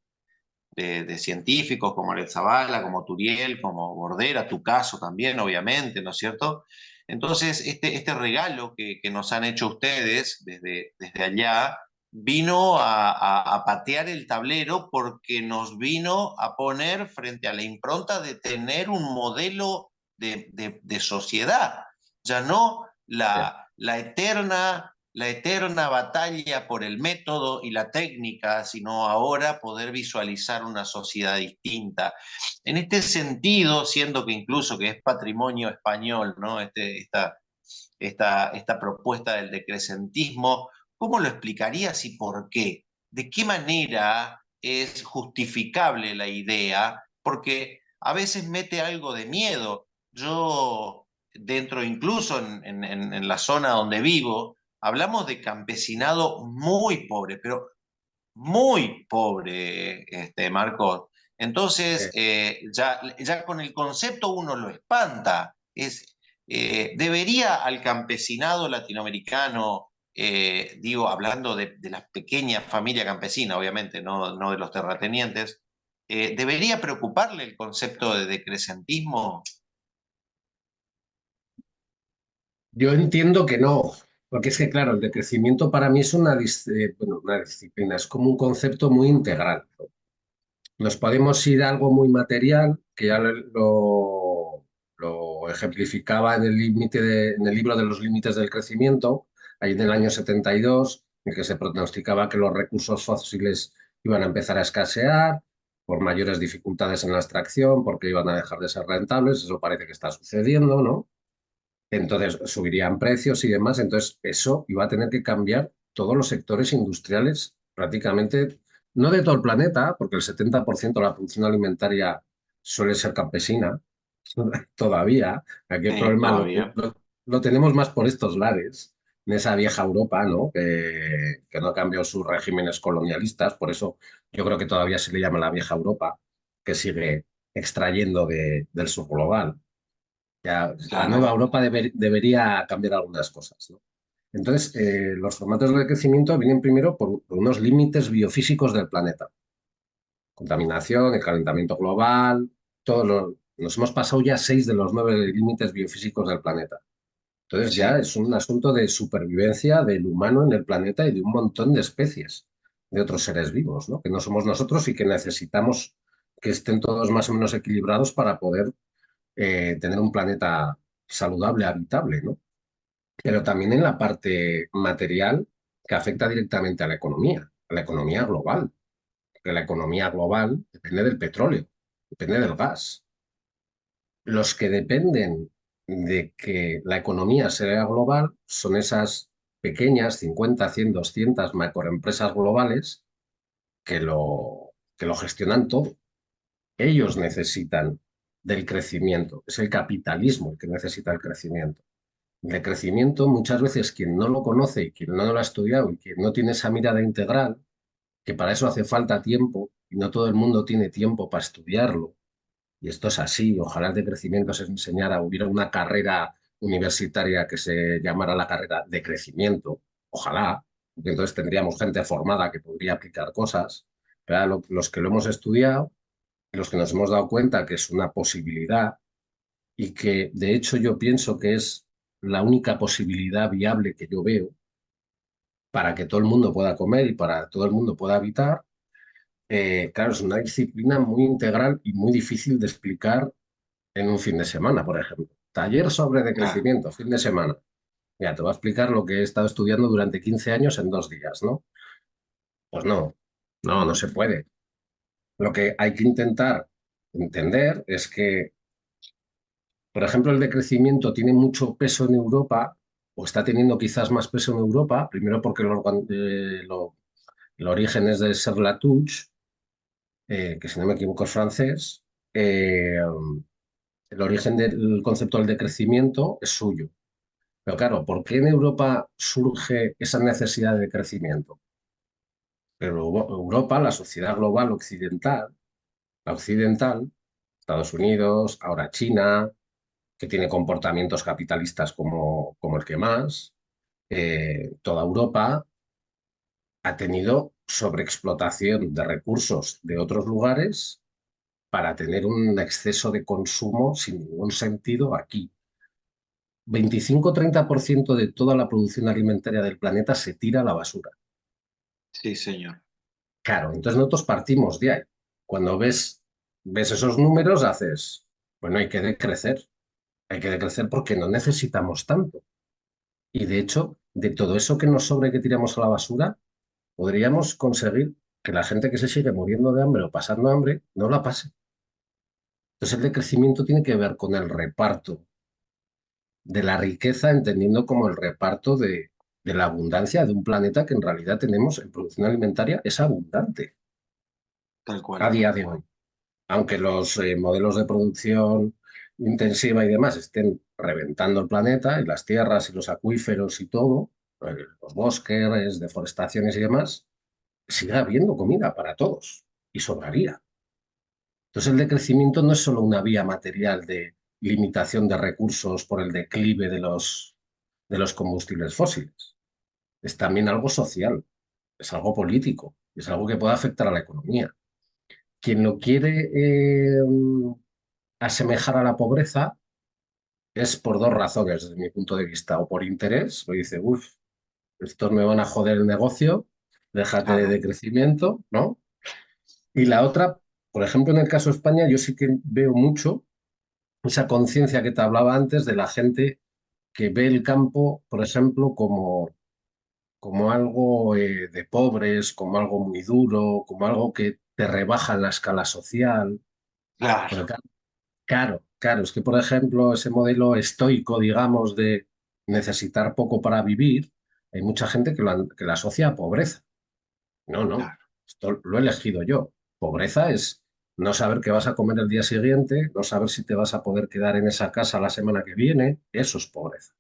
científicos como Zavala, como Turiel, como Bordera, tu caso también, obviamente, ¿no es cierto? Entonces, este regalo que nos han hecho ustedes desde allá vino a patear el tablero porque nos vino a poner frente a la impronta de tener un modelo de sociedad, ya no la eterna batalla por el método y la técnica, sino ahora poder visualizar una sociedad distinta. En este sentido, siendo que incluso que es patrimonio español, ¿no? Esta propuesta del decrecentismo, ¿cómo lo explicarías y por qué? ¿De qué manera es justificable la idea? Porque a veces mete algo de miedo. Yo, dentro incluso en la zona donde vivo, hablamos de campesinado muy pobre, pero muy pobre, Marcos. Entonces, ya con el concepto uno lo espanta. ¿Debería al campesinado latinoamericano, digo, hablando de la pequeña familia campesina, obviamente, no de los terratenientes, ¿debería preocuparle el concepto de decrecentismo? Yo entiendo que no, porque es que, claro, el decrecimiento para mí es bueno, una disciplina, es como un concepto muy integral. Nos podemos ir a algo muy material, que ya lo ejemplificaba en en el libro de los límites del crecimiento, ahí en el año 72, en que se pronosticaba que los recursos fósiles iban a empezar a escasear por mayores dificultades en la extracción, porque iban a dejar de ser rentables, eso parece que está sucediendo, ¿no? Entonces subirían precios y demás, entonces eso iba a tener que cambiar todos los sectores industriales prácticamente, no de todo el planeta, porque el 70% de la producción alimentaria suele ser campesina, todavía. Aquí el problema Todavía. lo tenemos más por estos lares, en esa vieja Europa, ¿no? Que no cambió sus regímenes colonialistas, por eso yo creo que todavía se le llama la vieja Europa, que sigue extrayendo del subglobal. Ya, la nueva Claro. Europa debería cambiar algunas cosas, ¿no? Entonces, los formatos de crecimiento vienen primero por unos límites biofísicos del planeta. Contaminación, el calentamiento global, nos hemos pasado ya 6 de los 9 límites biofísicos del planeta. Entonces ya Sí, es un asunto de supervivencia del humano en el planeta y de un montón de especies. de otros seres vivos, ¿no? Que no somos nosotros y que necesitamos que estén todos más o menos equilibrados para poder tener un planeta saludable, habitable, ¿no? Pero también en la parte material que afecta directamente a la economía global, que la economía global depende del petróleo, depende del gas. Los que dependen de que la economía sea global son esas pequeñas 50, 100, 200 macroempresas globales que lo gestionan todo. Ellos necesitan del crecimiento, es el capitalismo el que necesita el crecimiento. De crecimiento, muchas veces quien no lo conoce y quien no lo ha estudiado y quien no tiene esa mirada integral, que para eso hace falta tiempo y no todo el mundo tiene tiempo para estudiarlo, y esto es así, ojalá el de crecimiento se enseñara, hubiera una carrera universitaria que se llamara la carrera de crecimiento, ojalá, porque entonces tendríamos gente formada que podría aplicar cosas, pero ahora los que lo hemos estudiado, los que nos hemos dado cuenta que es una posibilidad y que de hecho yo pienso que es la única posibilidad viable que yo veo para que todo el mundo pueda comer y para todo el mundo pueda habitar. Claro, es una disciplina muy integral y muy difícil de explicar en un fin de semana, por ejemplo. Taller sobre Claro, decrecimiento, fin de semana. Ya, te voy a explicar lo que he estado estudiando durante 15 años en 2 días, ¿no? Pues no, no se puede. Lo que hay que intentar entender es que, por ejemplo, el decrecimiento tiene mucho peso en Europa, o está teniendo quizás más peso en Europa, primero porque el origen es de Serre-Latouche, que si no me equivoco es francés. El origen del concepto del decrecimiento es suyo. Pero claro, ¿por qué en Europa surge esa necesidad de crecimiento? Pero Europa, la sociedad global occidental, la occidental, Estados Unidos, ahora China, que tiene comportamientos capitalistas como el que más, toda Europa ha tenido sobreexplotación de recursos de otros lugares para tener un exceso de consumo sin ningún sentido aquí. 25-30% de toda la producción alimentaria del planeta se tira a la basura. sí, señor. Claro, entonces nosotros partimos de ahí. Cuando ves esos números, haces, bueno, hay que decrecer. Hay que decrecer porque no necesitamos tanto. Y de hecho, de todo eso que nos sobra y que tiramos a la basura, podríamos conseguir que la gente que se sigue muriendo de hambre o pasando hambre no la pase. Entonces el decrecimiento tiene que ver con el reparto de la riqueza, entendiendo como el reparto de la abundancia de un planeta que en realidad tenemos en producción alimentaria, es abundante Tal a cual. día de hoy. Aunque los modelos de producción intensiva y demás estén reventando el planeta y las tierras y los acuíferos y todo, los bosques, deforestaciones y demás, sigue habiendo comida para todos y sobraría. Entonces el decrecimiento no es solo una vía material de limitación de recursos por el declive de los combustibles fósiles, es también algo social, es algo político, es algo que puede afectar a la economía. Quien lo quiere asemejar a la pobreza es por dos razones, desde mi punto de vista, o por interés, lo dice, uff, estos me van a joder el negocio, déjate Claro. de crecimiento, ¿no? Y la otra, por ejemplo, en el caso de España, yo sí que veo mucho esa conciencia que te hablaba antes de la gente que ve el campo, por ejemplo, como algo de pobres, como algo muy duro, como algo que te rebaja en la escala social. Claro. Porque claro, es que, por ejemplo, ese modelo estoico, digamos, de necesitar poco para vivir, hay mucha gente que la asocia a pobreza. No, no, Claro. esto lo he elegido yo. Pobreza es no saber qué vas a comer el día siguiente, no saber si te vas a poder quedar en esa casa la semana que viene, eso es pobreza.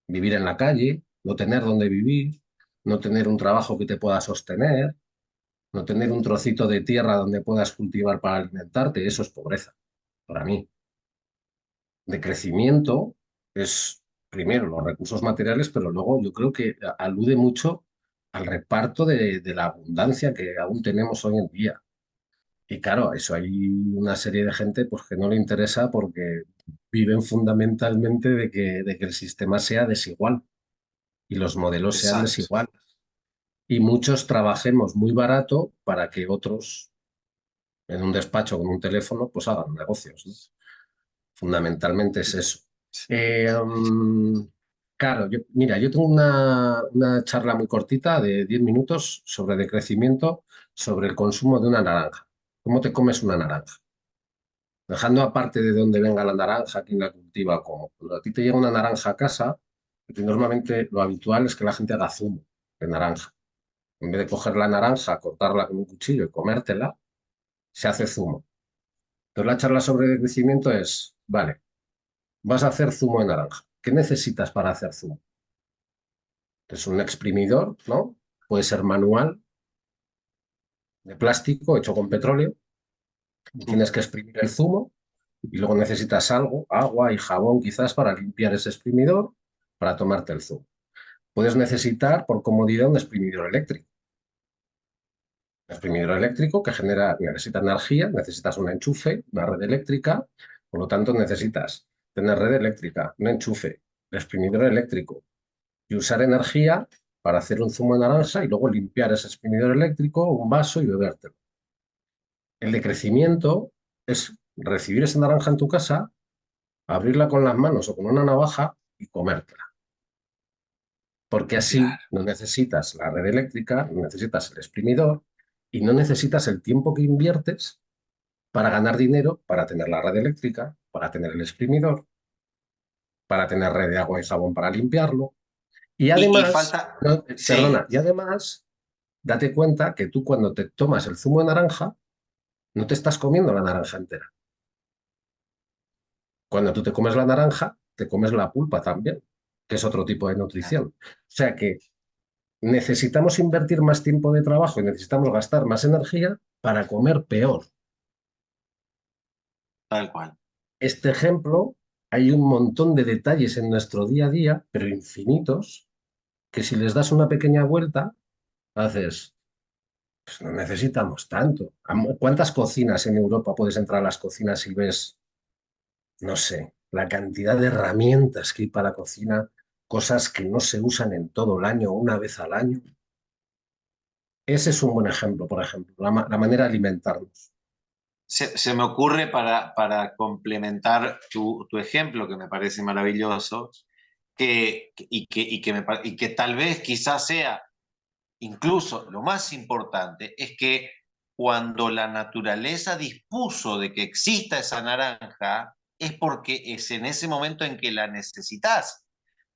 Vivir en la calle, no tener dónde vivir, no tener un trabajo que te pueda sostener, no tener un trocito de tierra donde puedas cultivar para alimentarte, eso es pobreza, para mí. De crecimiento es primero los recursos materiales, pero luego yo creo que alude mucho al reparto de la abundancia que aún tenemos hoy en día. Y claro, a eso hay una serie de gente pues, que no le interesa porque viven fundamentalmente de que el sistema sea desigual y los modelos sean Exacto. desiguales. y muchos trabajemos muy barato para que otros en un despacho con un teléfono pues hagan negocios, ¿no? Fundamentalmente es eso. Claro, mira, yo tengo una charla muy cortita de 10 minutos sobre decrecimiento, sobre el consumo de una naranja. ¿Cómo te comes una naranja? Dejando aparte de dónde venga la naranja, quién la cultiva, cómo. Cuando a ti te llega una naranja a casa, normalmente lo habitual es que la gente haga zumo de naranja. En vez de coger la naranja, cortarla con un cuchillo y comértela, se hace zumo. Entonces la charla sobre decrecimiento es, vale, vas a hacer zumo de naranja. ¿Qué necesitas para hacer zumo? Es un exprimidor, ¿no? Puede ser manual, de plástico, hecho con petróleo. Tienes que exprimir el zumo y luego necesitas algo, agua y jabón quizás para limpiar ese exprimidor para tomarte el zumo. Puedes necesitar, por comodidad, un exprimidor eléctrico. Un exprimidor eléctrico que necesita energía, necesitas un enchufe, una red eléctrica, por lo tanto necesitas tener red eléctrica, un enchufe, el exprimidor eléctrico y usar energía para hacer un zumo de naranja y luego limpiar ese exprimidor eléctrico, un vaso y bebértelo. El decrecimiento es recibir esa naranja en tu casa, abrirla con las manos o con una navaja y comértela. Porque así Claro, no necesitas la red eléctrica, no necesitas el exprimidor y no necesitas el tiempo que inviertes para ganar dinero, para tener la red eléctrica, para tener el exprimidor, para tener red de agua y jabón para limpiarlo. Y y además, falta, perdona, sí, y además, date cuenta que tú cuando te tomas el zumo de naranja, no te estás comiendo la naranja entera. Cuando tú te comes la naranja, te comes la pulpa también, que es otro tipo de nutrición. O sea que necesitamos invertir más tiempo de trabajo y necesitamos gastar más energía para comer peor. tal cual. Este ejemplo, hay un montón de detalles en nuestro día a día, pero infinitos, que si les das una pequeña vuelta, haces, pues no necesitamos tanto. ¿Cuántas cocinas en Europa puedes entrar a las cocinas y ves, no sé, la cantidad de herramientas que hay para la cocina, cosas que no se usan en todo el año, una vez al año? Ese es un buen ejemplo, por ejemplo, la manera de alimentarnos. Se me ocurre para complementar tu ejemplo, que me parece maravilloso, y que tal vez quizás sea incluso lo más importante, es que cuando la naturaleza dispuso de que exista esa naranja, es porque es en ese momento en que la necesitas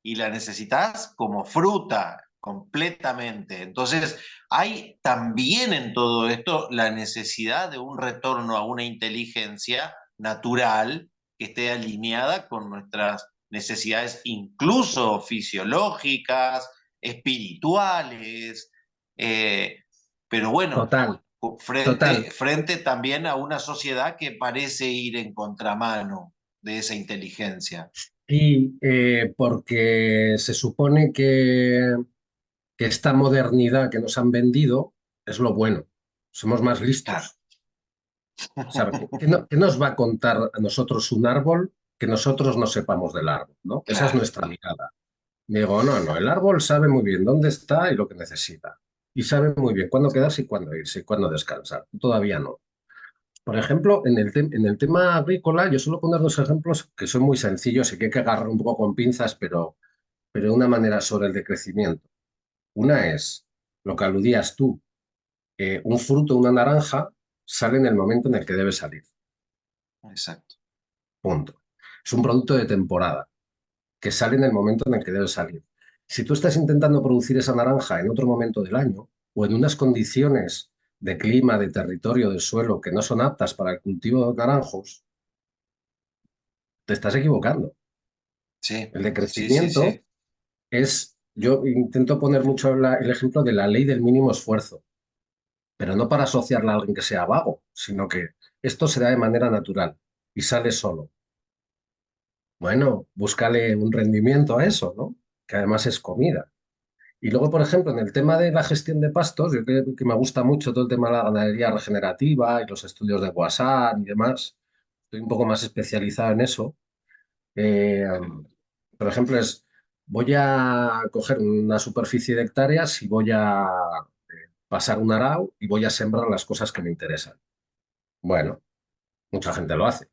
y la necesitas como fruta completamente. Entonces, hay también en todo esto la necesidad de un retorno a una inteligencia natural que esté alineada con nuestras necesidades, incluso fisiológicas, espirituales, eh, pero bueno, Total, total. frente también a una sociedad que parece ir en contramano de esa inteligencia. Y porque se supone que esta modernidad que nos han vendido es lo bueno. Somos más Claro. listos. ¿Sabe? ¿Qué nos va a contar a nosotros un árbol que nosotros no sepamos del árbol, ¿no? Esa es Claro, nuestra mirada. Digo, no, no, el árbol sabe muy bien dónde está y lo que necesita. Y sabe muy bien cuándo quedarse y cuándo irse y cuándo descansar. Todavía no. Por ejemplo, en el tema agrícola, yo suelo poner dos ejemplos que son muy sencillos y que hay que agarrar un poco con pinzas, pero de una manera sobre el decrecimiento. Una es lo que aludías tú, un fruto, una naranja, sale en el momento en el que debe salir. exacto. Punto. Es un producto de temporada, que sale en el momento en el que debe salir. Si tú estás intentando producir esa naranja en otro momento del año o en unas condiciones de clima, de territorio, de suelo que no son aptas para el cultivo de naranjos, te estás equivocando. Sí, El sí, sí, decrecimiento sí. yo intento poner mucho el ejemplo de la ley del mínimo esfuerzo, pero no para asociarla a alguien que sea vago, sino que esto se da de manera natural y sale solo. Bueno, búscale un rendimiento a eso, ¿no? Que además es comida. Y luego, por ejemplo, en el tema de la gestión de pastos, yo creo que me gusta mucho todo el tema de la ganadería regenerativa y los estudios de Guasán y demás. Estoy un poco más especializado en eso. Eh, por ejemplo, es voy a coger una superficie de hectáreas y voy a pasar un arao y voy a sembrar las cosas que me interesan. Bueno, mucha gente lo hace.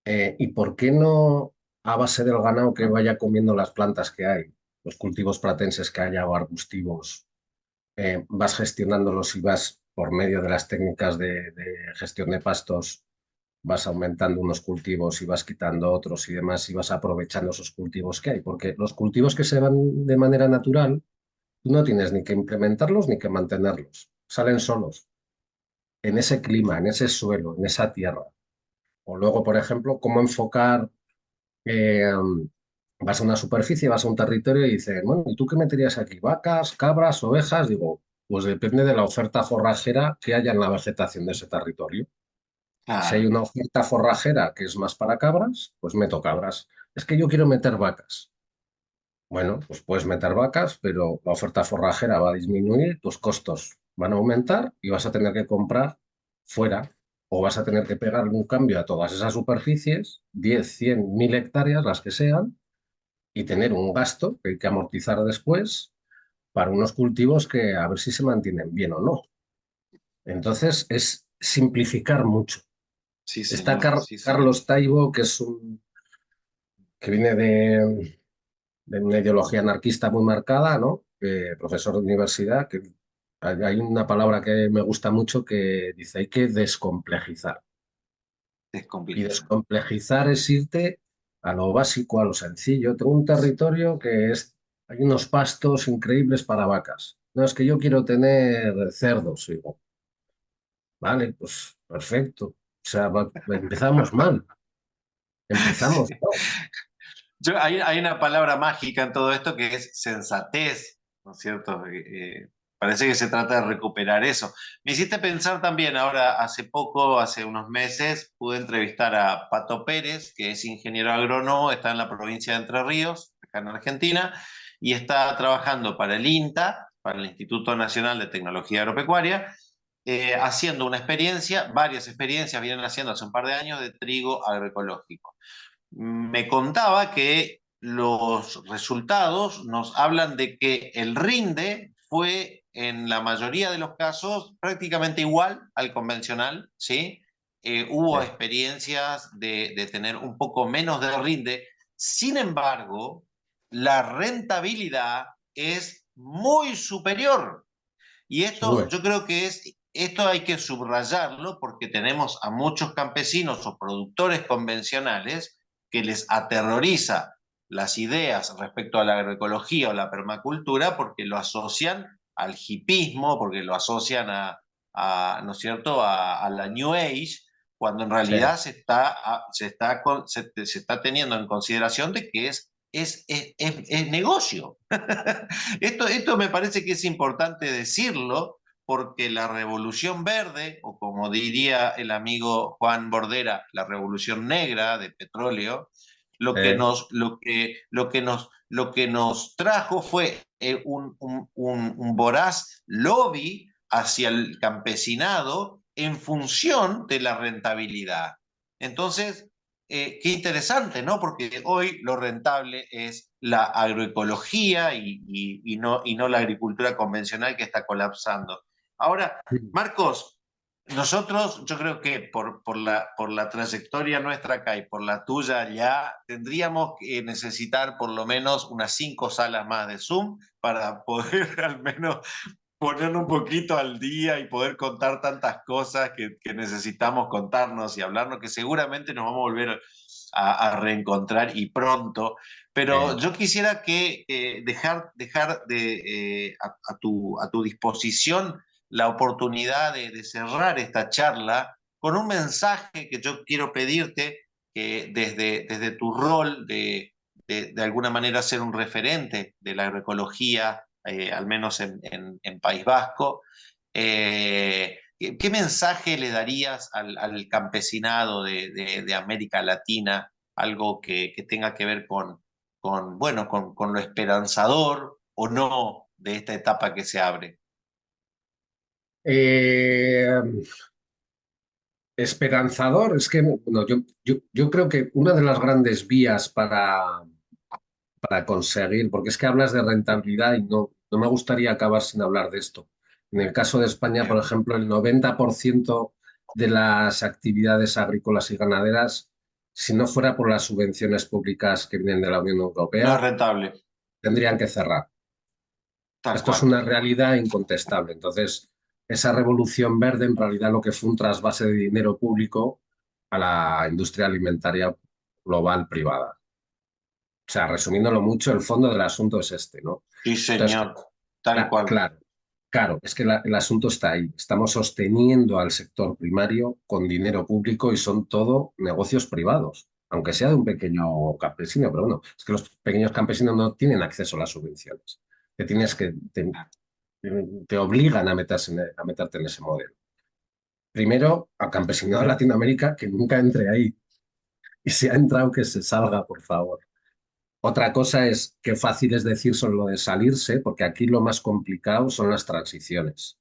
¿Y por qué no a base del ganado que vaya comiendo las plantas que hay, los cultivos pratenses que haya o arbustivos, vas gestionándolos y vas por medio de las técnicas de gestión de pastos, vas aumentando unos cultivos y vas quitando otros y demás y vas aprovechando esos cultivos que hay? Porque los cultivos que se van de manera natural, tú no tienes ni que implementarlos ni que mantenerlos, salen solos, en ese clima, en ese suelo, en esa tierra. O luego, por ejemplo, cómo enfocar, eh, vas a una superficie, vas a un territorio y dices, bueno, ¿y tú qué meterías aquí? ¿Vacas, cabras, ovejas? Digo, pues depende de la oferta forrajera que haya en la vegetación de ese territorio. Si hay Claro. una oferta forrajera que es más para cabras, pues meto cabras. Es que yo quiero meter vacas. Bueno, pues puedes meter vacas, pero la oferta forrajera va a disminuir, tus costos van a aumentar y vas a tener que comprar fuera o vas a tener que pegar un cambio a todas esas superficies, 10, 100, 1000 hectáreas, las que sean, y tener un gasto que hay que amortizar después para unos cultivos que a ver si se mantienen bien o no. Entonces es simplificar mucho. Sí, Está señor, sí, señor. Carlos Taibo, que viene de una ideología anarquista muy marcada, ¿no? Profesor de universidad, que hay una palabra que me gusta mucho que dice hay que descomplejizar. Y Descomplejizar. descomplejizar es irte a lo básico, a lo sencillo. Tengo un territorio hay unos pastos increíbles para vacas. No, es que yo quiero tener cerdos. Digo, vale, pues perfecto. O sea, empezamos mal, empezamos Sí. mal. Hay una palabra mágica en todo esto que es sensatez, ¿no es cierto? Parece que se trata de recuperar eso. Me hiciste pensar también, ahora hace poco, hace unos meses, pude entrevistar a Pato Pérez, que es ingeniero agrónomo, está en la provincia de Entre Ríos, acá en Argentina, y está trabajando para el INTA, para el Instituto Nacional de Tecnología Agropecuaria, haciendo una experiencia, varias experiencias vienen haciendo hace un par de años de trigo agroecológico. Me contaba que los resultados nos hablan de que el rinde fue en la mayoría de los casos prácticamente igual al convencional, ¿sí? Hubo experiencias de tener un poco menos de rinde. Sin embargo, la rentabilidad es muy superior. Y esto Sube. yo creo que esto hay que subrayarlo porque tenemos a muchos campesinos o productores convencionales que les aterroriza las ideas respecto a la agroecología o la permacultura porque lo asocian al hipismo, porque lo asocian ¿no es cierto?, a la New Age, cuando en Sí. realidad se está teniendo en consideración de que es negocio. Esto me parece que es importante decirlo porque la revolución verde, o como diría el amigo Juan Bordera, la revolución negra de petróleo, Eh, lo que nos trajo fue un voraz lobby hacia el campesinado en función de la rentabilidad. Entonces, qué interesante, ¿no? Porque hoy lo rentable es la agroecología y no la agricultura convencional que está colapsando. Ahora, Marcos, nosotros, yo creo que por la trayectoria nuestra acá y por la tuya allá, tendríamos que necesitar por lo menos unas 5 salas más de Zoom para poder al menos ponernos un poquito al día y poder contar tantas cosas que necesitamos contarnos y hablarnos, que seguramente nos vamos a volver a reencontrar y pronto. Pero eh, yo quisiera que dejar a tu disposición la oportunidad de cerrar esta charla con un mensaje que yo quiero pedirte, que desde tu rol de alguna manera ser un referente de la agroecología, al menos en País Vasco. ¿Qué mensaje le darías al campesinado de América Latina? Algo que tenga que ver bueno, con lo esperanzador o no de esta etapa que se abre. eh, Esperanzador, es que bueno, yo creo que una de las grandes vías para conseguir, porque es que hablas de rentabilidad y no me gustaría acabar sin hablar de esto. En el caso de España, por Bien. ejemplo, el 90% de las actividades agrícolas y ganaderas, si no fuera por las subvenciones públicas que vienen de la Unión No es Europea, rentable, tendrían que cerrar. tal Esto es cual. una realidad incontestable. Entonces, esa revolución verde en realidad lo que fue un trasvase de dinero público a la industria alimentaria global privada. O sea, resumiéndolo mucho, el fondo del asunto es este, ¿no? Sí, Entonces, señor, tal cual. claro, claro, es que el asunto está ahí. Estamos sosteniendo al sector primario con dinero público y son todo negocios privados, aunque sea de un pequeño campesino, pero bueno, es que los pequeños campesinos no tienen acceso a las subvenciones. Te obligan a, a meterte en ese modelo. Primero, al campesinado de Latinoamérica, que nunca entre ahí. Y si ha entrado, que se salga, por favor. Otra cosa es qué fácil es decir solo lo de salirse, porque aquí lo más complicado son las transiciones.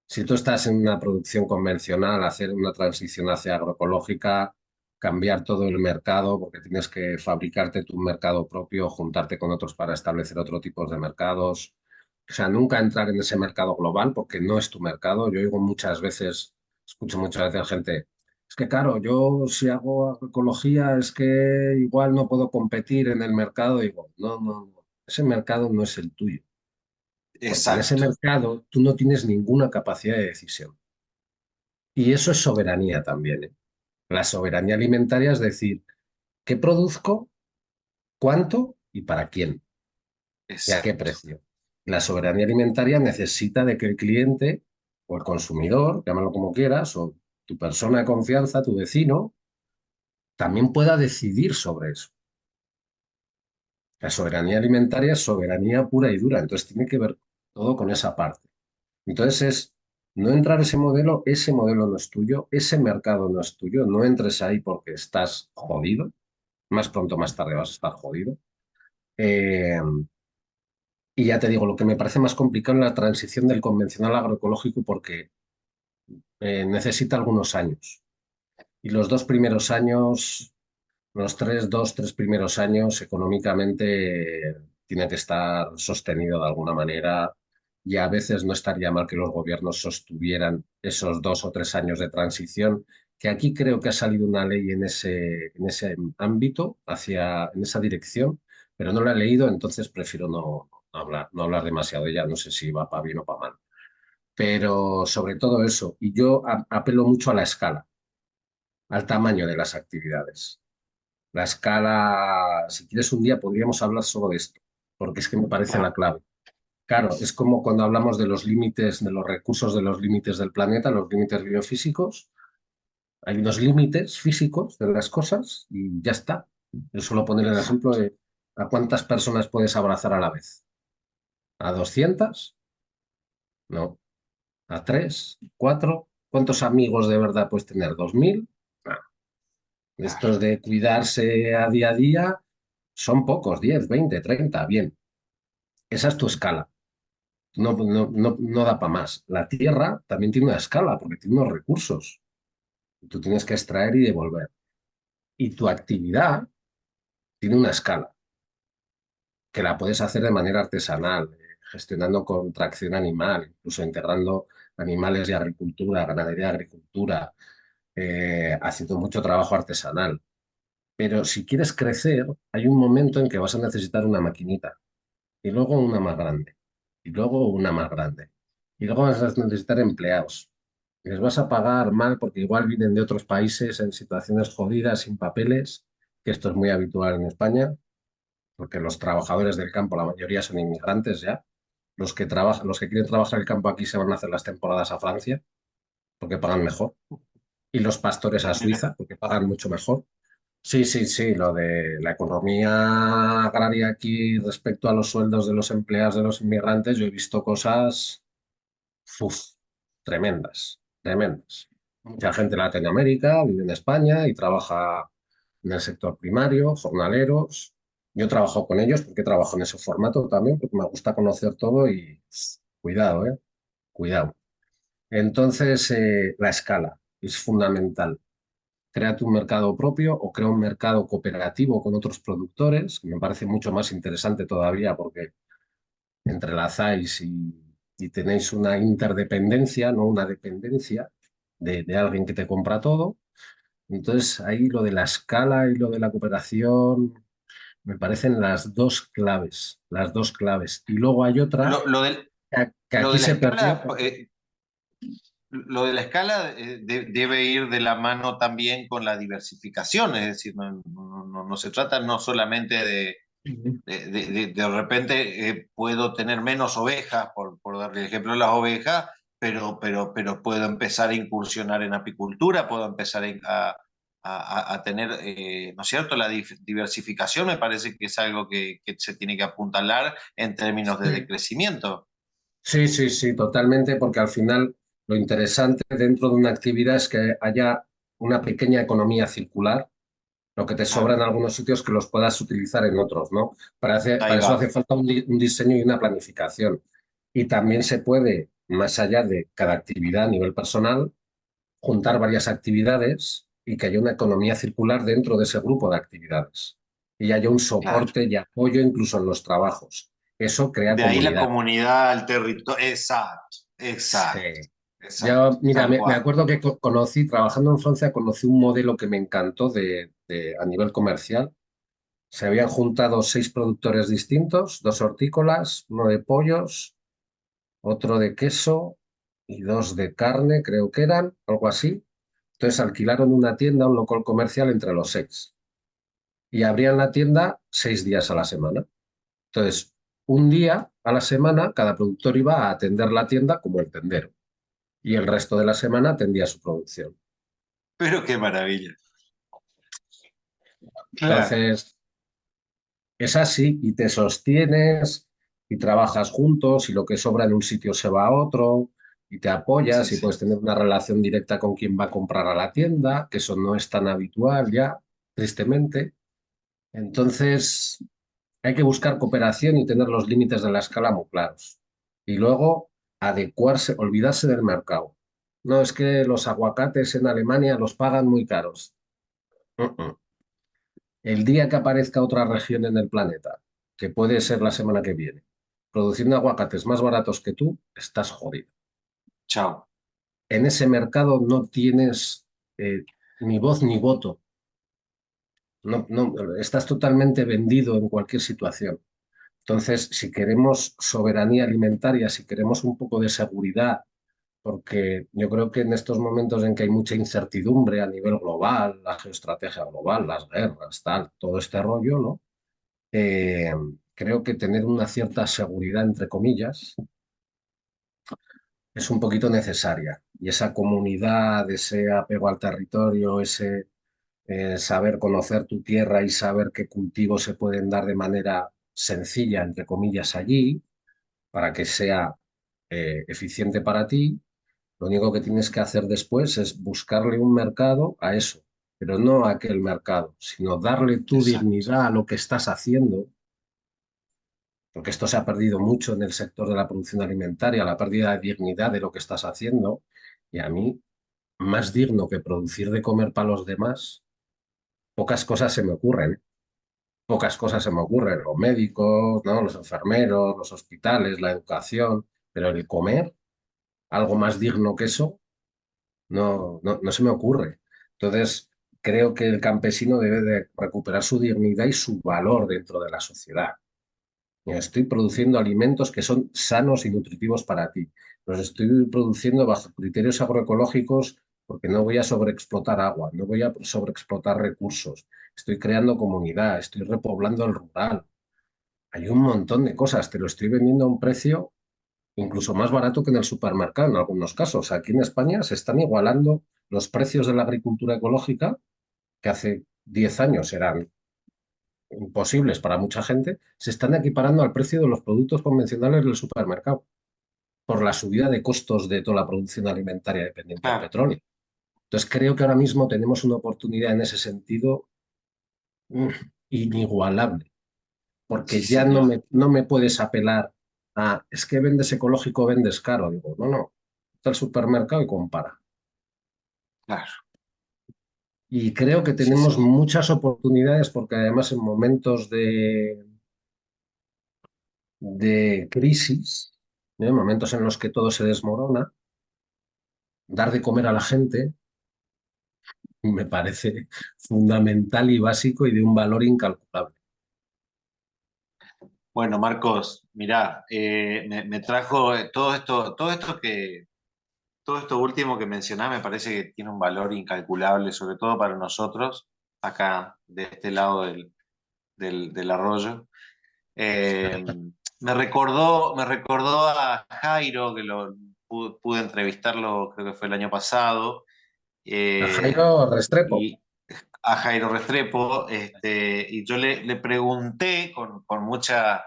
Si tú estás en una producción convencional, hacer una transición hacia agroecológica, cambiar todo el mercado, porque tienes que fabricarte tu mercado propio, juntarte con otros para establecer otro tipo de mercados. O sea, nunca entrar en ese mercado global porque no es tu mercado. Yo oigo muchas veces, escucho muchas veces gente, es que claro, yo si hago agroecología es que igual no puedo competir en el mercado. Digo, no, ese mercado no es el tuyo porque en ese Exacto. mercado tú no tienes ninguna capacidad de decisión. Y eso es soberanía también, ¿eh? La soberanía alimentaria es decir, ¿qué produzco? ¿Cuánto? ¿Y para quién? ¿Y a qué Exacto. precio? La soberanía alimentaria necesita de que el cliente o el consumidor, llámalo como quieras, o tu persona de confianza, tu vecino, también pueda decidir sobre eso. La soberanía alimentaria es soberanía pura y dura, entonces tiene que ver todo con esa parte. Entonces es no entrar ese modelo no es tuyo, ese mercado no es tuyo, no entres ahí porque estás jodido, más pronto o más tarde vas a estar jodido. Eh, y ya te digo, lo que me parece más complicado es la transición del convencional agroecológico porque necesita algunos años. Y los dos primeros años, tres primeros años económicamente tiene que estar sostenido de alguna manera y a veces no estaría mal que los gobiernos sostuvieran esos 2 o 3 años de transición, que aquí creo que ha salido una ley en ese ámbito, en esa dirección, pero no la he leído, entonces prefiero no hablar demasiado de ella, no sé si va para bien o para mal. Pero sobre todo eso, y yo apelo mucho a la escala, al tamaño de las actividades. La escala, si quieres un día podríamos hablar solo de esto, porque es que me parece la clave. Claro, es como cuando hablamos de los límites, de los recursos de los límites del planeta, los límites biofísicos. Hay unos límites físicos de las cosas y ya está. Yo suelo poner el ejemplo de a cuántas personas puedes abrazar a la vez. ¿A 200? No. ¿A 3? ¿4? ¿Cuántos amigos de verdad puedes tener? ¿2000? No. Estos de cuidarse a día son pocos, 10, 20, 30, bien. Esa es tu escala. No da para más. La Tierra también tiene una escala porque tiene unos recursos. Tú tienes que extraer y devolver. Y tu actividad tiene una escala que la puedes hacer de manera artesanal, gestionando con tracción animal, incluso integrando animales de agricultura, ganadería de agricultura, haciendo mucho trabajo artesanal. Pero si quieres crecer, hay un momento en que vas a necesitar una maquinita y luego una más grande y luego una más grande y luego vas a necesitar empleados. Y les vas a pagar mal porque igual vienen de otros países en situaciones jodidas, sin papeles, que esto es muy habitual en España, porque los trabajadores del campo, la mayoría son inmigrantes ya. Los que quieren trabajar el campo aquí se van a hacer las temporadas a Francia porque pagan mejor. Y los pastores a Mira, Suiza porque pagan mucho mejor. Sí, lo de la economía agraria aquí respecto a los sueldos de los empleados de los inmigrantes, yo he visto cosas, uf, tremendas, tremendas. Mucha gente de Latinoamérica vive en España y trabaja en el sector primario, jornaleros. Yo trabajo con ellos porque trabajo en ese formato también, porque me gusta conocer todo y cuidado, cuidado. Entonces, la escala es fundamental. créate un mercado propio o crea un mercado cooperativo con otros productores, que me parece mucho más interesante todavía porque entrelazáis y tenéis una interdependencia, no una dependencia de alguien que te compra todo. Entonces, ahí lo de la escala y lo de la cooperación me parecen las dos claves, las dos claves. Y luego hay otra Lo, lo del- que lo aquí de la se perdió. escala, lo de la escala debe ir de la mano también con la diversificación, es decir, no se trata no solamente de repente puedo tener menos ovejas, por darle el ejemplo de las ovejas, pero puedo empezar a incursionar en apicultura, puedo empezar a tener, ¿no es cierto? La diversificación me parece que es algo que se tiene que apuntalar en términos de Sí, crecimiento. sí, sí, sí, totalmente, porque al final lo interesante dentro de una actividad es que haya una pequeña economía circular, lo que te sobra Ah, en algunos sitios que los puedas utilizar en otros, ¿no? ahí Para eso va. hace falta un diseño y una planificación. Y también se puede, más allá de cada actividad a nivel personal, juntar varias actividades y que haya una economía circular dentro de ese grupo de actividades. Y haya un Claro. soporte y apoyo incluso en los trabajos. Eso crea De ahí la comunidad. comunidad, el territorio. Exacto, Sí. exacto, exacto, Yo, mira, tal me cual. acuerdo que conocí, trabajando en Francia, conocí un modelo que me encantó a nivel comercial. Se habían juntado 6 productores distintos, 2 hortícolas, uno de pollos, otro de queso y 2 de carne, creo que eran, algo así. Entonces alquilaron una tienda, un local comercial entre los 6 y abrían la tienda 6 días a la semana. Entonces, un día a la semana cada productor iba a atender la tienda como el tendero y el resto de la semana atendía su producción. Pero qué maravilla. Claro, Entonces, es así y te sostienes y trabajas juntos y lo que sobra en un sitio se va a otro y te sí, apoyas y sí. puedes tener una relación directa con quien va a comprar a la tienda, que eso no es tan habitual ya, tristemente. Entonces, hay que buscar cooperación y tener los límites de la escala muy claros. Y luego, adecuarse, olvidarse del mercado. No, es que los aguacates en Alemania los pagan muy caros. Uh-uh. El día que aparezca otra región en el planeta, que puede ser la semana que viene, produciendo aguacates más baratos que tú, estás jodido. Chao. En ese mercado no tienes ni voz ni voto. No, no, estás totalmente vendido en cualquier situación. Entonces, si queremos soberanía alimentaria, si queremos un poco de seguridad, porque yo creo que en estos momentos en que hay mucha incertidumbre a nivel global, la geoestrategia global, las guerras, tal, todo este rollo, ¿no? Eh, Creo que tener una cierta seguridad, entre comillas, es un poquito necesaria. Y esa comunidad, ese apego al territorio, ese saber conocer tu tierra y saber qué cultivos se pueden dar de manera sencilla, entre comillas, allí, para que sea eficiente para ti, lo único que tienes que hacer después es buscarle un mercado a eso, pero no a aquel mercado, sino darle tu Exacto. dignidad a lo que estás haciendo, porque esto se ha perdido mucho en el sector de la producción alimentaria, la pérdida de dignidad de lo que estás haciendo, y a mí, más digno que producir de comer para los demás, pocas cosas se me ocurren. Pocas cosas se me ocurren, los médicos, ¿no? Los enfermeros, los hospitales, la educación, pero el comer, algo más digno que eso, no se me ocurre. Entonces, creo que el campesino debe de recuperar su dignidad y su valor dentro de la sociedad. Yo estoy produciendo alimentos que son sanos y nutritivos para ti. Los estoy produciendo bajo criterios agroecológicos porque no voy a sobreexplotar agua, no voy a sobreexplotar recursos. Estoy creando comunidad, estoy repoblando el rural. Hay un montón de cosas. Te lo estoy vendiendo a un precio incluso más barato que en el supermercado en algunos casos. Aquí en España se están igualando los precios de la agricultura ecológica, que hace 10 años eran imposibles para mucha gente, se están equiparando al precio de los productos convencionales del supermercado por la subida de costos de toda la producción alimentaria dependiente del Claro, petróleo. Entonces creo que ahora mismo tenemos una oportunidad en ese sentido mm, inigualable, sí, porque ya señor. no me puedes apelar a, es que vendes ecológico, vendes caro. Digo, no, no, está el supermercado y compara. Claro. y creo que Sí, tenemos sí. muchas oportunidades porque además en momentos de crisis, ¿no? Momentos en los que todo se desmorona, dar de comer a la gente me parece fundamental y básico y de un valor incalculable. Bueno, Marcos, mirá, me trajo todo esto último que mencionás me parece que tiene un valor incalculable, sobre todo para nosotros, acá de este lado del arroyo. Eh, me recordó a Jairo, que pude entrevistarlo, creo que fue el año pasado, A eh, Jairo Restrepo. y a Jairo Restrepo, y yo le pregunté con mucha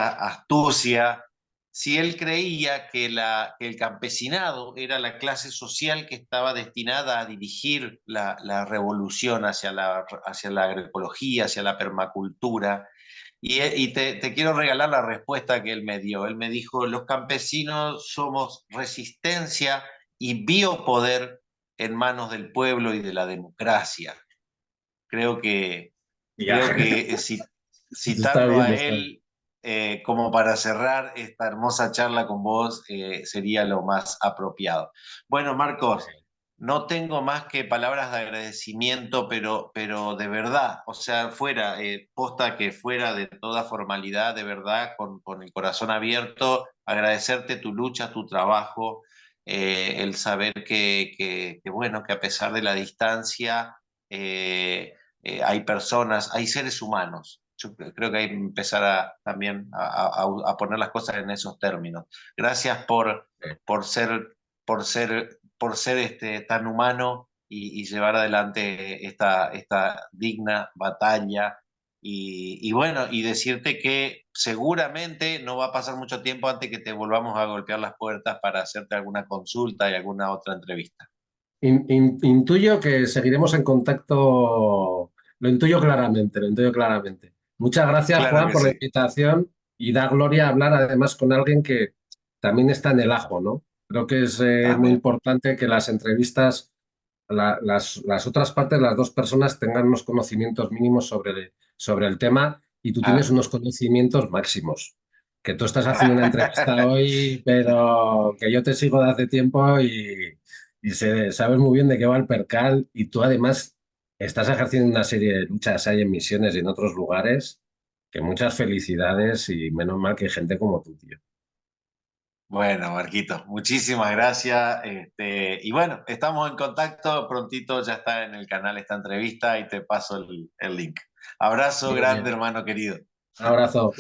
astucia si él creía que el campesinado era la clase social que estaba destinada a dirigir la revolución hacia la agroecología, hacia la permacultura. Y te quiero regalar la respuesta que él me dio. Él me dijo, los campesinos somos resistencia y biopoder en manos del pueblo y de la democracia. Creo que, Ya, creo que está citarlo bien, a está bien. él como para cerrar esta hermosa charla con vos sería lo más apropiado. Bueno, Marcos, no tengo más que palabras de agradecimiento, pero de verdad, o sea, fuera, posta que fuera de toda formalidad, de verdad, con el corazón abierto, agradecerte tu lucha, tu trabajo, el saber bueno, que a pesar de la distancia, eh, hay personas, hay seres humanos. Yo creo que hay que empezar también a poner las cosas en esos términos. Gracias por ser, por ser tan humano y llevar adelante esta digna batalla. Y bueno, y decirte que seguramente no va a pasar mucho tiempo antes que te volvamos a golpear las puertas para hacerte alguna consulta y alguna otra entrevista. Intuyo que seguiremos en contacto, lo intuyo claramente, lo intuyo claramente. Muchas gracias, Claro Juan, que por la sí, invitación y da gloria hablar además con alguien que también está en el ajo, ¿no? Creo que es muy también. importante que las entrevistas, las otras partes, las dos personas tengan unos conocimientos mínimos sobre el tema y tú tienes Ah. unos conocimientos máximos. Que tú estás haciendo una entrevista hoy, pero que yo te sigo de hace tiempo y sabes muy bien de qué va el percal y tú además estás ejerciendo una serie de luchas hay en Misiones y en otros lugares, que muchas felicidades y menos mal que hay gente como tú, tío. Bueno, Marquito, muchísimas gracias. Y bueno, estamos en contacto. Prontito ya está en el canal esta entrevista y te paso el link. Abrazo Muy grande, bien. hermano querido. Un abrazo.